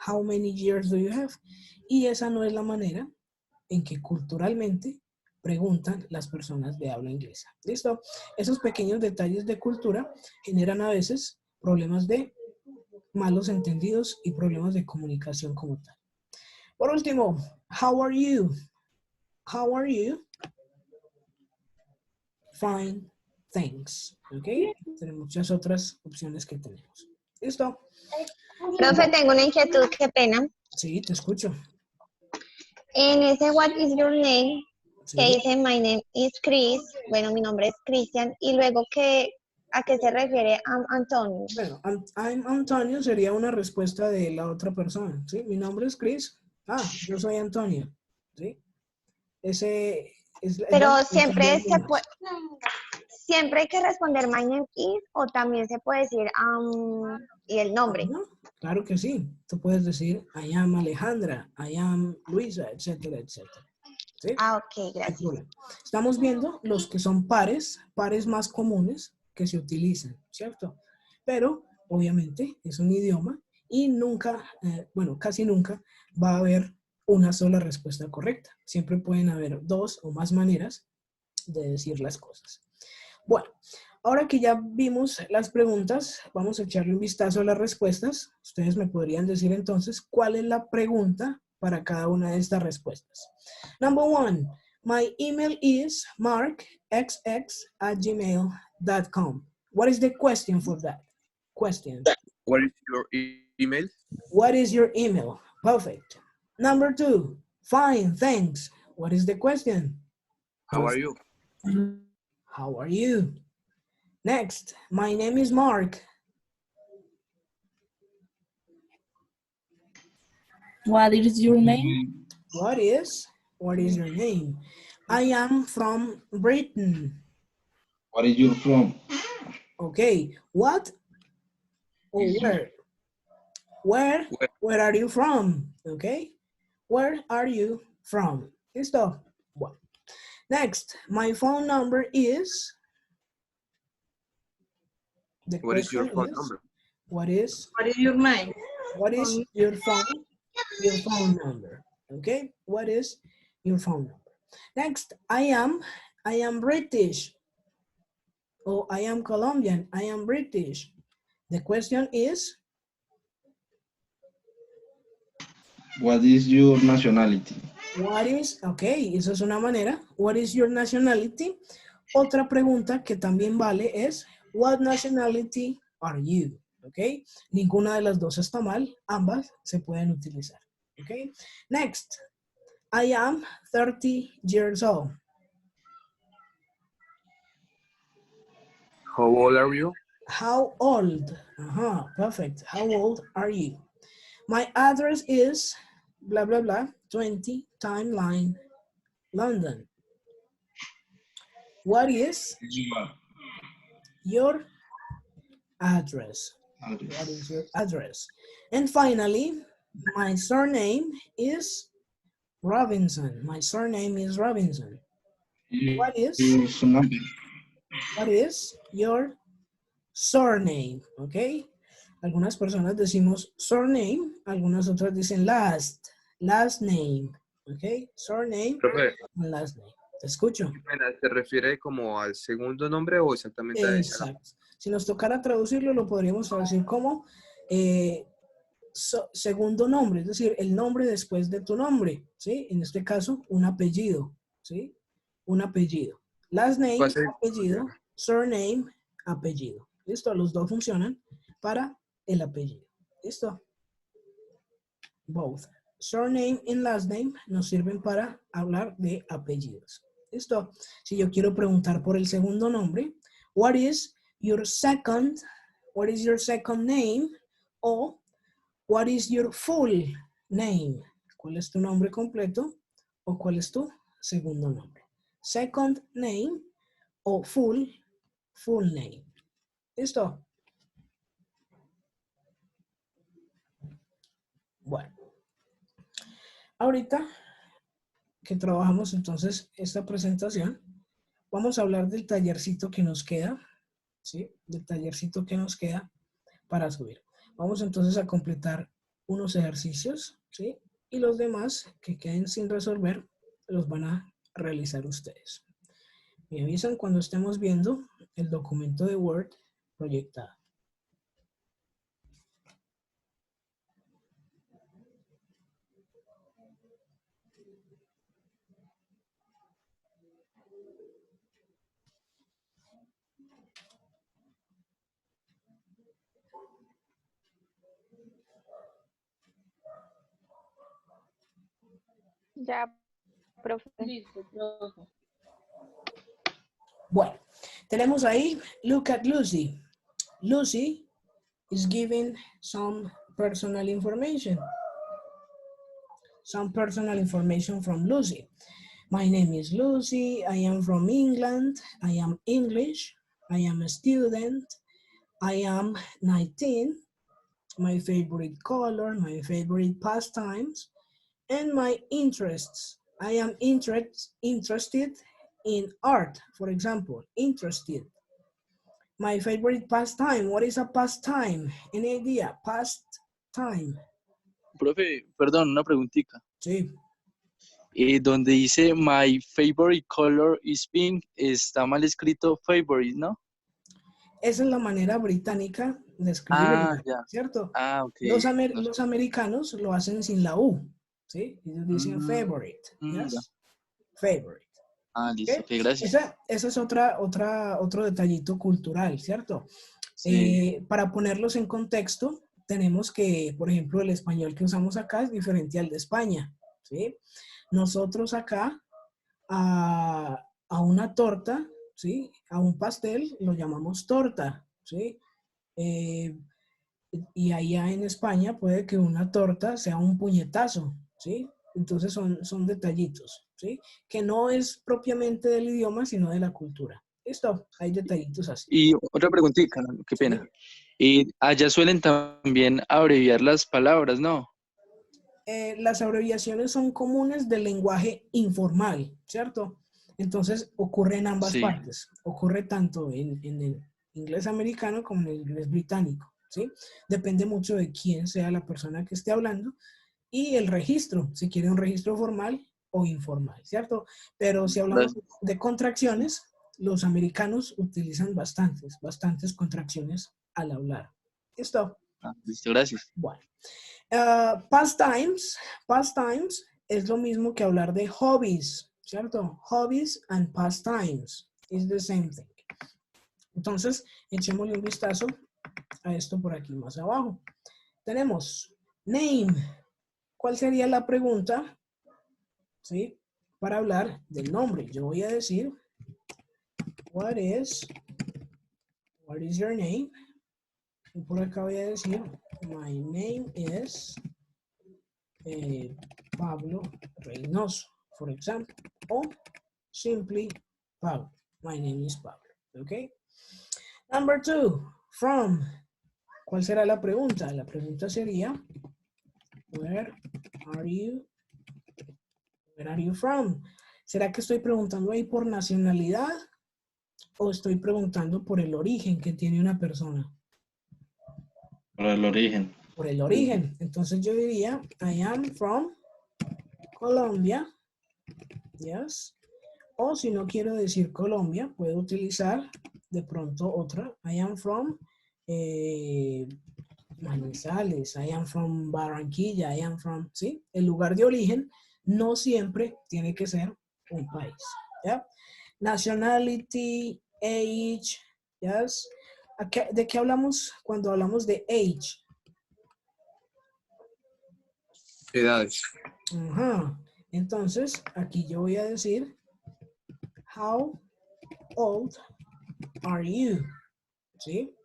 How many years do you have? Y esa no es la manera en que culturalmente preguntan las personas de habla inglesa. ¿Listo? Esos pequeños detalles de cultura generan a veces problemas de malos entendidos y problemas de comunicación como tal. Por último, how are you? How are you? Fine, thanks. ¿Ok? Tenemos muchas otras opciones que tenemos. ¿Listo? Profe, tengo una inquietud, qué pena. Sí, te escucho. En ese what is your name, Sí. que dice my name is Chris, bueno, mi nombre es Cristian, y luego ¿a qué se refiere Antonio? Bueno, I'm Antonio sería una respuesta de la otra persona, ¿sí? Mi nombre es Chris. Yo soy Antonio, ¿sí? Ese es Pero la siempre respuesta de siempre hay que responder my name is, o también se puede decir y el nombre. ¿no? Claro que sí. Tú puedes decir I am Alejandra, I am Luisa, etcétera, etcétera. ¿Sí? Ok, No hay gracias. problema. Estamos viendo los que son pares más comunes que se utilizan, ¿cierto? Pero, obviamente, es un idioma y nunca, bueno, casi nunca va a haber una sola respuesta correcta. Siempre pueden haber dos o más maneras de decir las cosas. Bueno, ahora que ya vimos las preguntas, vamos a echarle un vistazo a las respuestas. Ustedes me podrían decir entonces cuál es la pregunta para cada una de estas respuestas. Number 1, my email is markxx@gmail.com. What is the question for that? Question. What is your email? What is your email? Perfect. Number 2, fine, thanks. What is the question? How are you? How are you? Next, my name is Mark. What is your name? What is your name? I am from Britain. What is your from? Okay, what or where? Where are you from? Okay, where are you from? Listo. Bueno. Next, my phone number is. The What is your question phone is, number? What is your name? What is your phone number? Okay, what is your phone number? Next, I am British. Oh, I am Colombian. I am British. The question is, What is your nationality? okay, esa es una manera. What is your nationality? Otra pregunta que también vale es, what nationality are you? Okay, ninguna de las dos está mal, ambas se pueden utilizar. Okay, next, I am 30 years old. How old are you? How old? Perfect. How old are you? My address is blah, blah, blah, 20 Timeline, London. What is your address? What is your address? And finally, my surname is Robinson. My surname is Robinson. What is your surname? Okay. Algunas personas decimos surname, algunas otras dicen last name. Okay. Surname, Profe, last name. Te escucho. ¿se refiere como al segundo nombre o exactamente a esa? Exacto. Si nos tocara traducirlo, lo podríamos traducir como segundo nombre, es decir, el nombre después de tu nombre, ¿sí? En este caso, un apellido, ¿sí? Un apellido. Last name, apellido, surname, apellido. ¿Listo? Los dos funcionan para el apellido. ¿Listo? Both. Surname and last name nos sirven para hablar de apellidos. ¿Listo? Si yo quiero preguntar por el segundo nombre, what is your second name? O what is your full name? ¿Cuál es tu nombre completo? ¿O cuál es tu segundo nombre? Second name o full name. ¿Listo? Bueno. Ahorita que trabajamos entonces esta presentación, vamos a hablar del tallercito que nos queda, ¿sí? Del tallercito que nos queda para subir. Vamos entonces a completar unos ejercicios, ¿sí? Y los demás que queden sin resolver los van a realizar ustedes. Me avisan cuando estemos viendo el documento de Word proyectado. Ya, profe. Listo, profe. Bueno, tenemos ahí, look at Lucy. Lucy is giving some personal information. Some personal information from Lucy. My name is Lucy. I am from England. I am English. I am a student. I am 19. My favorite color, my favorite pastimes, and my interests. I am interested in art, for example, interested. My favorite pastime. What is a pastime? Any idea? Pastime. Profe, perdón, una preguntita. Sí. Donde dice my favorite color is pink, está mal escrito favorite, ¿no? Esa es la manera británica de escribirlo, ya. ¿cierto? Ok. Los americanos lo hacen sin la U, ¿sí? Ellos dicen favorite, yes? Favorite. Listo, ¿Okay? gracias. Esa es otro detallito cultural, ¿cierto? Sí. Para ponerlos en contexto, tenemos que, por ejemplo, el español que usamos acá es diferente al de España, ¿sí? Nosotros acá a una torta, ¿sí? A un pastel lo llamamos torta, ¿sí? Y allá en España puede que una torta sea un puñetazo, ¿sí? Entonces son detallitos, ¿sí? Que no es propiamente del idioma, sino de la cultura. Listo, hay detallitos así. Y otra preguntita, qué pena. Allá suelen también abreviar las palabras, ¿no? Las abreviaciones son comunes del lenguaje informal, ¿cierto? Entonces ocurre en ambas partes. Ocurre tanto en el inglés americano como en el inglés británico, ¿sí? Depende mucho de quién sea la persona que esté hablando y el registro, si quiere un registro formal o informal, ¿cierto? Pero si hablamos de contracciones, los americanos utilizan bastantes contracciones al hablar. ¿Listo? Listo, gracias. Bueno. Pastimes es lo mismo que hablar de hobbies, ¿cierto? Hobbies and pastimes is the same thing. Entonces, echémosle un vistazo a esto por aquí más abajo. Tenemos name. ¿Cuál sería la pregunta? ¿Sí? Para hablar del nombre. Yo voy a decir, what is your name? Y por acá voy a decir, my name is Pablo Reynoso, for example, o simply Pablo. My name is Pablo, okay? Number 2, from. ¿Cuál será la pregunta? La pregunta sería, where are you from? ¿Será que estoy preguntando ahí por nacionalidad o estoy preguntando por el origen que tiene una persona? Por el origen. Por el origen. Entonces yo diría, I am from Colombia. Yes. O si no quiero decir Colombia, puedo utilizar de pronto otra. I am from Manizales. I am from Barranquilla. I am from, ¿sí? El lugar de origen no siempre tiene que ser un país. ¿Ya? Nationality, age, yes. ¿De qué hablamos cuando hablamos de age? Edades. Ajá. Entonces, aquí yo voy a decir, how old are you? ¿Sí?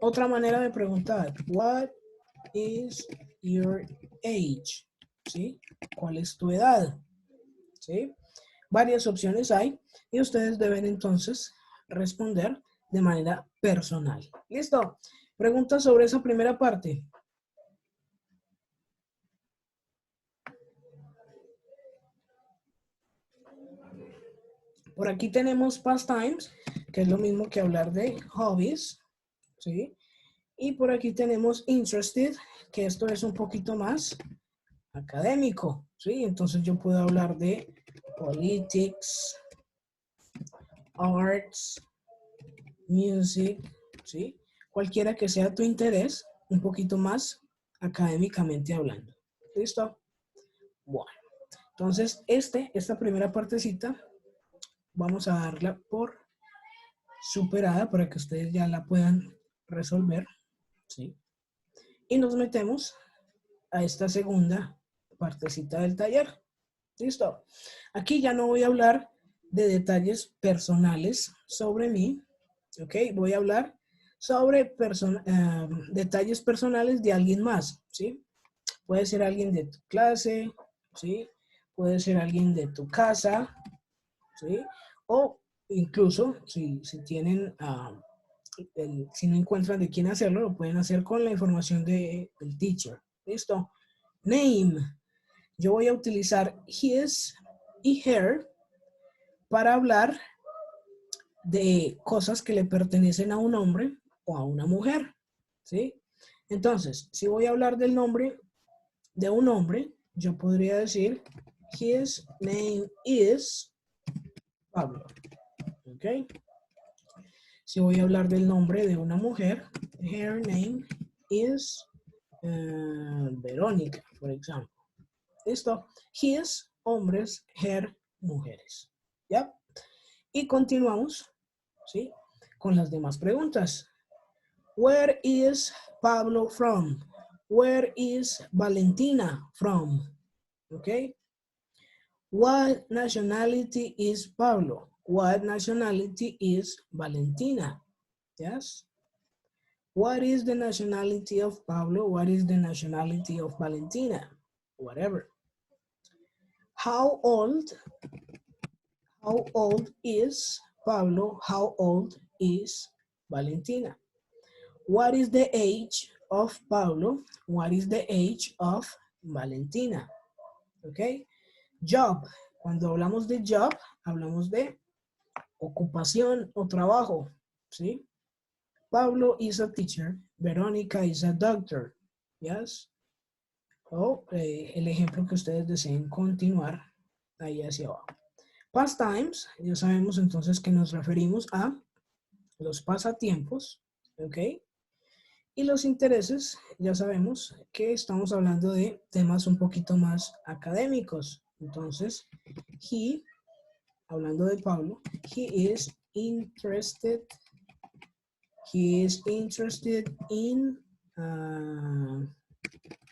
Otra manera de preguntar, what is your age? ¿Sí? ¿Cuál es tu edad? ¿Sí? Varias opciones hay y ustedes deben entonces responder de manera personal. ¿Listo? Preguntas sobre esa primera parte. Por aquí tenemos pastimes, que es lo mismo que hablar de hobbies, ¿sí? Y por aquí tenemos interested, que esto es un poquito más académico, ¿sí? Entonces yo puedo hablar de politics, arts, music, ¿sí? Cualquiera que sea tu interés, un poquito más académicamente hablando. ¿Listo? Bueno, entonces esta primera partecita vamos a darla por superada para que ustedes ya la puedan resolver, ¿sí? Y nos metemos a esta segunda partecita del taller. ¿Listo? Aquí ya no voy a hablar de detalles personales sobre mí, ¿ok? Voy a hablar sobre detalles personales de alguien más, ¿sí? Puede ser alguien de tu clase, ¿sí? Puede ser alguien de tu casa, ¿sí? O incluso, si tienen, si no encuentran de quién hacerlo, lo pueden hacer con la información del teacher. ¿Listo? Name. Yo voy a utilizar his y her para hablar de cosas que le pertenecen a un hombre o a una mujer, ¿sí? Entonces, si voy a hablar del nombre de un hombre, yo podría decir, his name is Pablo, ¿ok? Si voy a hablar del nombre de una mujer, her name is Verónica, por ejemplo. ¿Listo? His, hombres, her, mujeres. ¿Ya? Y continuamos, ¿sí? Con las demás preguntas. Where is Pablo from? Where is Valentina from? Okay. What nationality is Pablo? What nationality is Valentina? Yes. What is the nationality of Pablo? What is the nationality of Valentina? Whatever. How old is Pablo? How old is Valentina? What is the age of Pablo? What is the age of Valentina? Okay. Job. Cuando hablamos de job, hablamos de ocupación o trabajo, ¿sí? Pablo is a teacher. Verónica is a doctor. Yes. O el ejemplo que ustedes deseen continuar ahí hacia abajo. Pastimes, ya sabemos entonces que nos referimos a los pasatiempos, ¿ok? Y los intereses, ya sabemos que estamos hablando de temas un poquito más académicos. Entonces, hablando de Pablo, he is interested in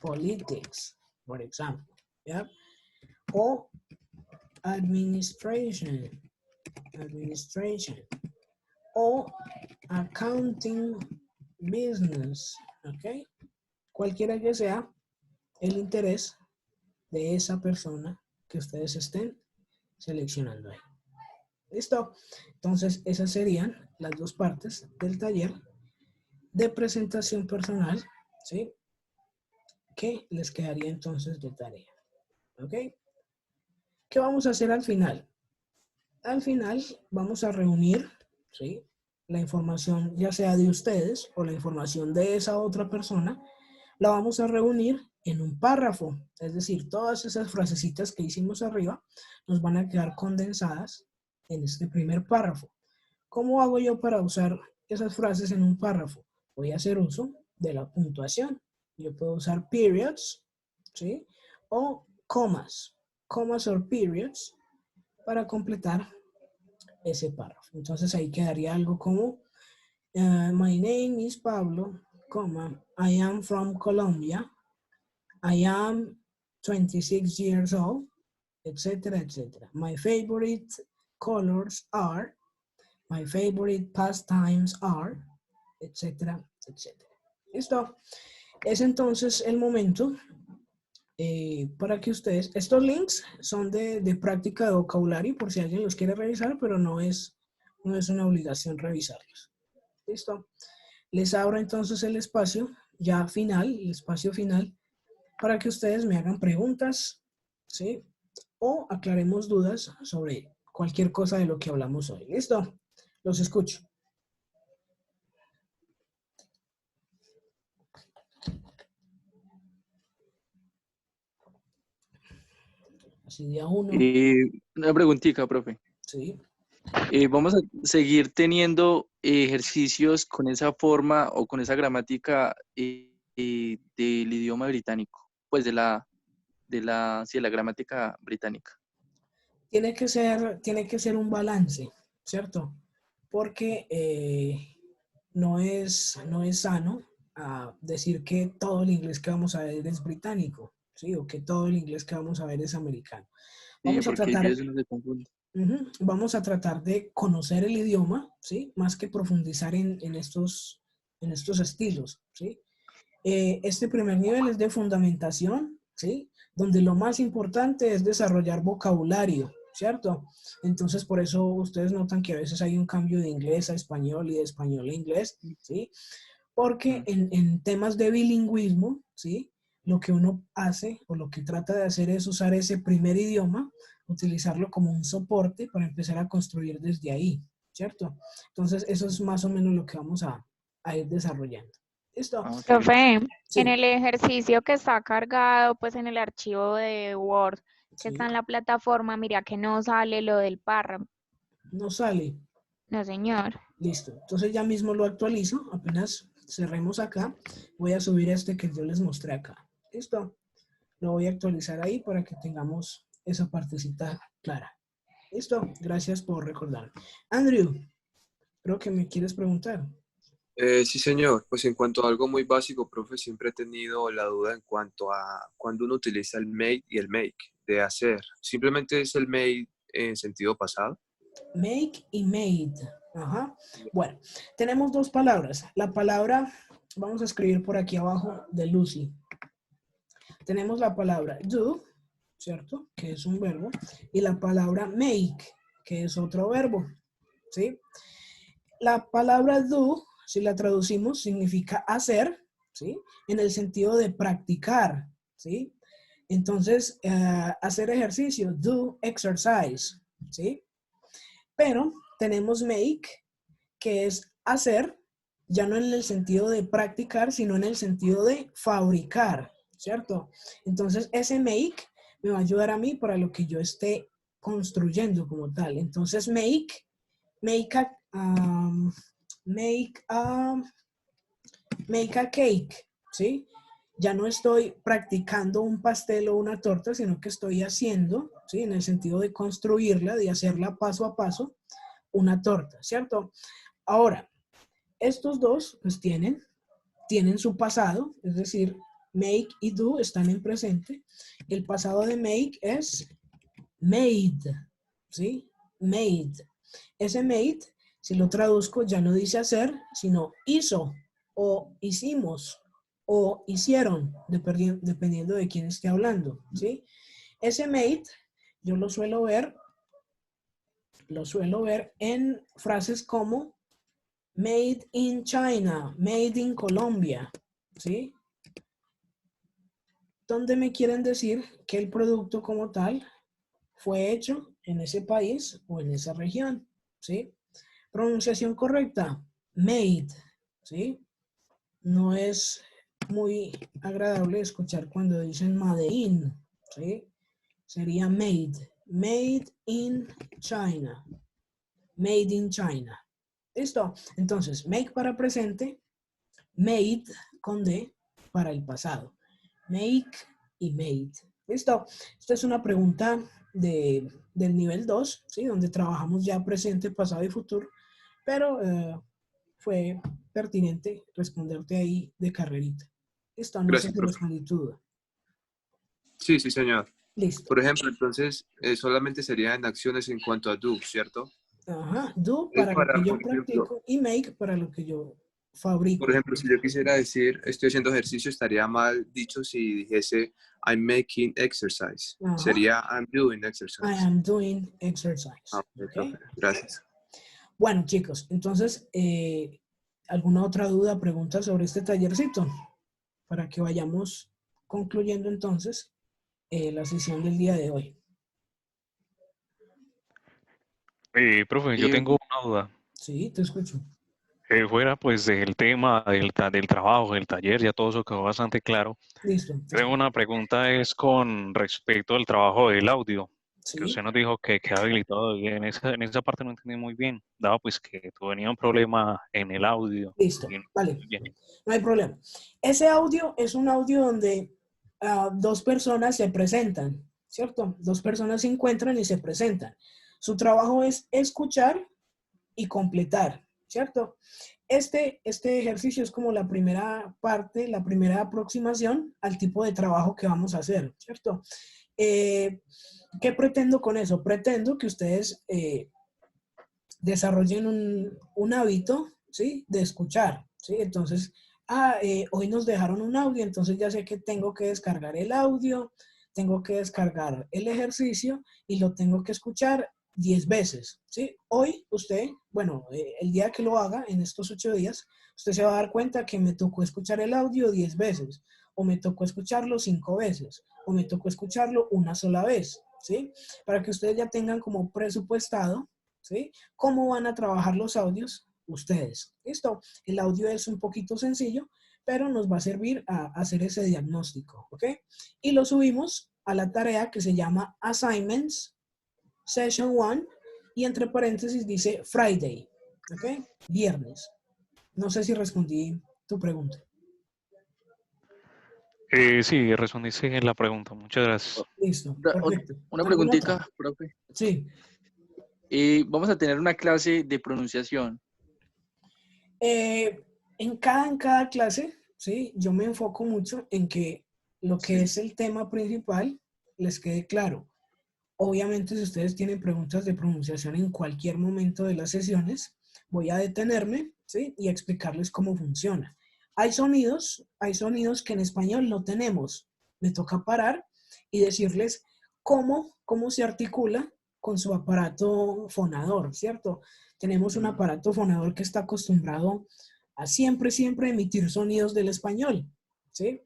politics, por ejemplo, ¿ya? O administration, o accounting business, ¿ok? Cualquiera que sea el interés de esa persona que ustedes estén seleccionando ahí. ¿Listo? Entonces, esas serían las dos partes del taller de presentación personal, ¿sí? Que les quedaría entonces de tarea. ¿Ok? ¿Qué vamos a hacer al final? Al final vamos a reunir, ¿sí? La información ya sea de ustedes o la información de esa otra persona, la vamos a reunir en un párrafo. Es decir, todas esas frasecitas que hicimos arriba nos van a quedar condensadas en este primer párrafo. ¿Cómo hago yo para usar esas frases en un párrafo? Voy a hacer uso de la puntuación. Yo puedo usar periods, ¿sí? O comas or periods para completar ese párrafo. Entonces ahí quedaría algo como my name is Pablo, I am from Colombia, I am 26 years old, etcétera, etcétera. My favorite colors are, my favorite pastimes are, etcétera, etcétera. ¿Listo? Es entonces el momento para que ustedes, estos links son de práctica de vocabulario por si alguien los quiere revisar, pero no es una obligación revisarlos. ¿Listo? Les abro entonces el espacio ya final, el espacio final, para que ustedes me hagan preguntas, ¿sí? O aclaremos dudas sobre cualquier cosa de lo que hablamos hoy. ¿Listo? Los escucho. así día 1. Una preguntita, profe. Sí. Vamos a seguir teniendo ejercicios con esa forma o con esa gramática del idioma británico, pues de la gramática británica. Tiene que ser un balance, ¿cierto? Porque no es sano decir que todo el inglés que vamos a ver es británico, ¿sí? O que todo el inglés que vamos a ver es americano. Sí, porque eso no se confunde. Vamos a tratar de conocer el idioma, ¿sí? Más que profundizar en estos estilos, ¿sí? Este primer nivel es de fundamentación, ¿sí? Donde lo más importante es desarrollar vocabulario, ¿cierto? Entonces, por eso ustedes notan que a veces hay un cambio de inglés a español y de español a inglés, ¿sí? Porque en temas de bilingüismo, ¿sí? Lo que uno hace o lo que trata de hacer es usar ese primer idioma, utilizarlo como un soporte para empezar a construir desde ahí, ¿cierto? Entonces, eso es más o menos lo que vamos a ir desarrollando. ¿Listo? Profe, Sí. en el ejercicio que está cargado, pues en el archivo de Word, que está en la plataforma, mira que no sale lo del párrafo. ¿No sale? No, señor. Listo. Entonces ya mismo lo actualizo. Apenas cerremos acá, voy a subir este que yo les mostré acá. ¿Listo? Lo voy a actualizar ahí para que tengamos esa partecita clara. ¿Listo? Gracias por recordar. Andrew, creo que me quieres preguntar. Sí, señor. Pues en cuanto a algo muy básico, profe, siempre he tenido la duda en cuanto a cuando uno utiliza el made y el make de hacer. ¿Simplemente es el made en sentido pasado? Make y made. Ajá. Bueno, tenemos dos palabras. La palabra, vamos a escribir por aquí abajo de Lucy. Tenemos la palabra do, ¿cierto? Que es un verbo. Y la palabra make, que es otro verbo. ¿Sí? La palabra do, si la traducimos, significa hacer, ¿sí? En el sentido de practicar, ¿sí? Entonces, hacer ejercicio, do exercise, ¿sí? Pero tenemos make, que es hacer, ya no en el sentido de practicar, sino en el sentido de fabricar, ¿cierto? Entonces, ese make me va a ayudar a mí para lo que yo esté construyendo como tal. Entonces, make a cake, ¿sí? Ya no estoy practicando un pastel o una torta, sino que estoy haciendo, ¿sí? En el sentido de construirla, de hacerla paso a paso, una torta, ¿cierto? Ahora, estos dos, pues tienen su pasado, es decir, make y do están en presente. El pasado de make es made, ¿sí? Made. Ese made, si lo traduzco, ya no dice hacer, sino hizo, o hicimos, o hicieron, dependiendo de quién esté hablando, ¿sí? Ese made, yo lo suelo ver en frases como made in China, made in Colombia, ¿sí? Donde me quieren decir que el producto como tal fue hecho en ese país o en esa región, ¿sí? Pronunciación correcta, made, ¿sí? No es muy agradable escuchar cuando dicen made in, ¿sí? Sería made in China, made in China. ¿Listo? Entonces, make para presente, made con D para el pasado. Make y made. ¿Listo? Esta es una pregunta del nivel 2, ¿sí? Donde trabajamos ya presente, pasado y futuro, pero fue pertinente responderte ahí de carrerita. ¿Listo? No sé Gracias, si profe. respondí tu duda. Sí, señor. Listo. Por ejemplo, entonces, solamente sería en acciones en cuanto a do, ¿cierto? Ajá. Do Es para lo que yo por ejemplo, practico y make para lo que yo fabrico. por ejemplo, si yo quisiera decir estoy haciendo ejercicio, estaría mal dicho si dijese I'm making exercise. Ajá. Sería I'm doing exercise. I am doing exercise. Okay, ¿Okay? Gracias. Bueno, chicos, entonces, ¿alguna otra duda, pregunta sobre este tallercito? Para que vayamos concluyendo entonces la sesión del día de hoy. Profe, yo tengo una duda. Sí, te escucho. Fuera pues del tema del trabajo, del taller, ya todo eso quedó bastante claro. Listo. Tengo una pregunta es con respecto al trabajo del audio, que Sí. usted nos dijo que queda habilitado y en esa parte no entendí muy bien, dado pues que tenía un problema en el audio. Listo, y no vale, entendí bien. no hay problema. Ese audio es un audio donde dos personas se presentan, ¿cierto? Dos personas se encuentran y se presentan. Su trabajo es escuchar y completar, ¿cierto? Este ejercicio es como la primera parte, la primera aproximación al tipo de trabajo que vamos a hacer, ¿cierto? ¿Qué pretendo con eso? Pretendo que ustedes desarrollen un hábito, ¿sí? De escuchar, ¿sí? Entonces, hoy nos dejaron un audio, entonces ya sé que tengo que descargar el audio, tengo que descargar el ejercicio y lo tengo que escuchar 10 veces, ¿sí? Hoy usted, bueno, el día que lo haga, en estos 8 días, usted se va a dar cuenta que me tocó escuchar el audio 10 veces, o me tocó escucharlo 5 veces, o me tocó escucharlo una sola vez, ¿sí? Para que ustedes ya tengan como presupuestado, ¿sí? ¿Cómo van a trabajar los audios? Ustedes. ¿Listo? El audio es un poquito sencillo, pero nos va a servir a hacer ese diagnóstico, ¿ok? Y lo subimos a la tarea que se llama Assignments, Session 1, y entre paréntesis dice Friday, ¿ok? Viernes. No sé si respondí tu pregunta. Sí, respondiste en la pregunta, muchas gracias. Listo, perfecto. Una ¿Alguna otra? preguntita, profe. Sí. Vamos a tener una clase de pronunciación. En cada clase, ¿sí? Yo me enfoco mucho en que lo que es el tema principal les quede claro. Obviamente, si ustedes tienen preguntas de pronunciación en cualquier momento de las sesiones, voy a detenerme, ¿sí? Y explicarles cómo funciona. Hay sonidos que en español no tenemos. Me toca parar y decirles cómo se articula con su aparato fonador, ¿cierto? Tenemos un aparato fonador que está acostumbrado a siempre emitir sonidos del español, ¿sí?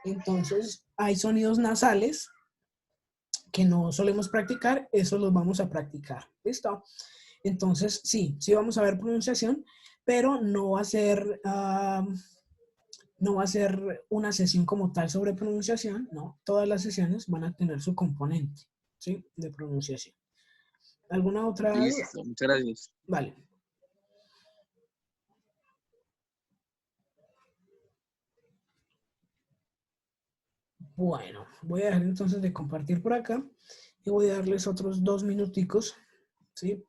Entonces, hay sonidos nasales que no solemos practicar, eso los vamos a practicar, ¿listo? Entonces, sí vamos a ver pronunciación, pero no va a ser una sesión como tal sobre pronunciación, no. Todas las sesiones van a tener su componente, ¿sí? De pronunciación. ¿Alguna otra duda? Listo, muchas gracias. Vale. Bueno, voy a dejar entonces de compartir por acá y voy a darles otros 2 minuticos, ¿sí?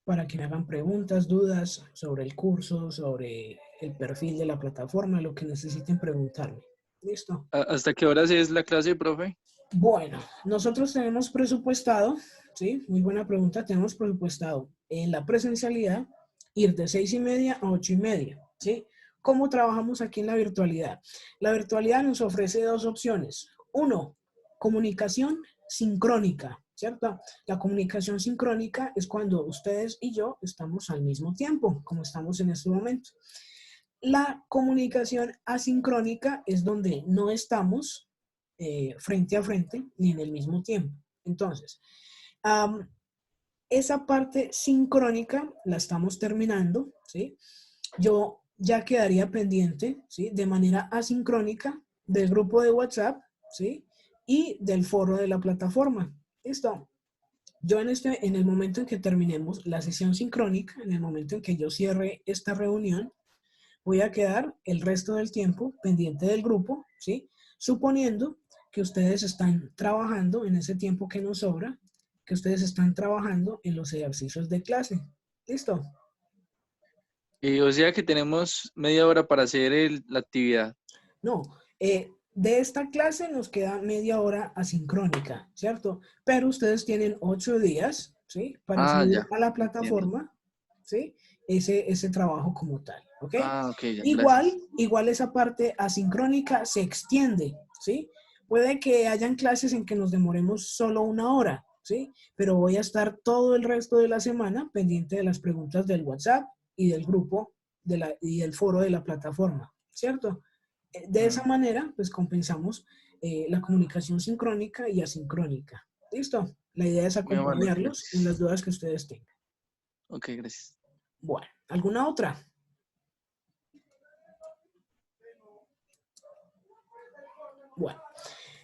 Para que me hagan preguntas, dudas sobre el curso, sobre el perfil de la plataforma, lo que necesiten preguntarme. ¿Listo? ¿Hasta qué horas es la clase, profe? Bueno, nosotros tenemos presupuestado, ¿sí? Muy buena pregunta, tenemos presupuestado en la presencialidad ir de 6:30 a 8:30, ¿sí? ¿Cómo trabajamos aquí en la virtualidad? La virtualidad nos ofrece 2 opciones. 1, comunicación sincrónica, ¿cierto? La comunicación sincrónica es cuando ustedes y yo estamos al mismo tiempo, como estamos en este momento. La comunicación asincrónica es donde no estamos frente a frente ni en el mismo tiempo. Entonces, esa parte sincrónica la estamos terminando, ¿sí? Yo ya quedaría pendiente, ¿sí? De manera asincrónica del grupo de WhatsApp, ¿sí? Y del foro de la plataforma. ¿Listo? Yo en el momento en que terminemos la sesión sincrónica, en el momento en que yo cierre esta reunión, voy a quedar el resto del tiempo pendiente del grupo, ¿sí? Suponiendo que ustedes están trabajando en ese tiempo que nos sobra, que ustedes están trabajando en los ejercicios de clase. ¿Listo? O sea que tenemos media hora para hacer la actividad. No, de esta clase nos queda media hora asincrónica, ¿cierto? Pero ustedes tienen 8 días, ¿sí? Para subir Ya. a la plataforma, ¿sí? Ese trabajo como tal, ¿ok? Ok, ya, gracias. Igual esa parte asincrónica se extiende, ¿sí? Puede que hayan clases en que nos demoremos solo 1 hora, ¿sí? Pero voy a estar todo el resto de la semana pendiente de las preguntas del WhatsApp y del grupo y del foro de la plataforma, ¿cierto? De esa manera, pues compensamos la comunicación sincrónica y asincrónica. ¿Listo? La idea es acompañarlos en las dudas que ustedes tengan. Ok, gracias. Bueno, ¿alguna otra? Bueno,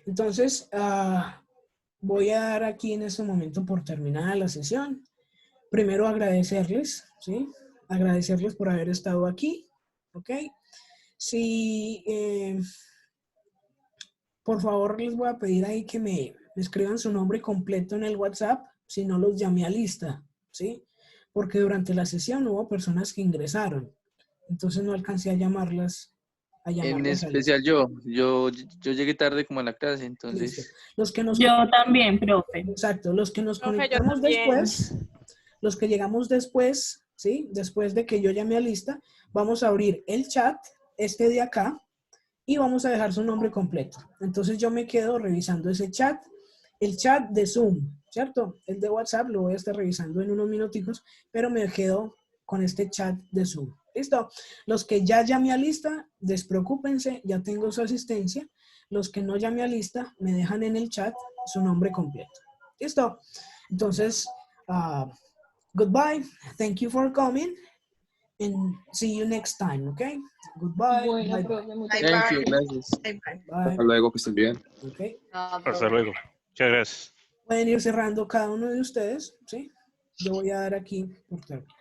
entonces voy a dar aquí en este momento por terminada la sesión. Primero agradecerles, ¿sí? Agradecerles por haber estado aquí, ¿ok? Si, por favor, les voy a pedir ahí que me escriban su nombre completo en el WhatsApp, si no los llamé a lista, ¿sí? Porque durante la sesión hubo personas que ingresaron, entonces no alcancé a llamarlas. En especial yo llegué tarde como a la clase, entonces... Listo. Los que nos Yo también, profe. Exacto, los que nos Profe, yo conectamos también. después, los que llegamos después, ¿sí? Después de que yo llame a lista, vamos a abrir el chat, este de acá, y vamos a dejar su nombre completo. Entonces yo me quedo revisando ese chat, el chat de Zoom, ¿cierto? El de WhatsApp lo voy a estar revisando en unos minuticos, pero me quedo con este chat de Zoom. ¿Listo? Los que ya llamé a lista, despreocúpense, ya tengo su asistencia. Los que no llamé a lista, me dejan en el chat su nombre completo. ¿Listo? Entonces, goodbye. Thank you for coming. And see you next time, okay? Goodbye. Bueno, Bye, profe, bye. muchas Thank you, gracias. Bye. Hasta luego, que estén bien. Okay. Hasta luego. Muchas gracias. Pueden ir cerrando cada uno de ustedes, ¿sí? Yo voy a dar aquí por terminado.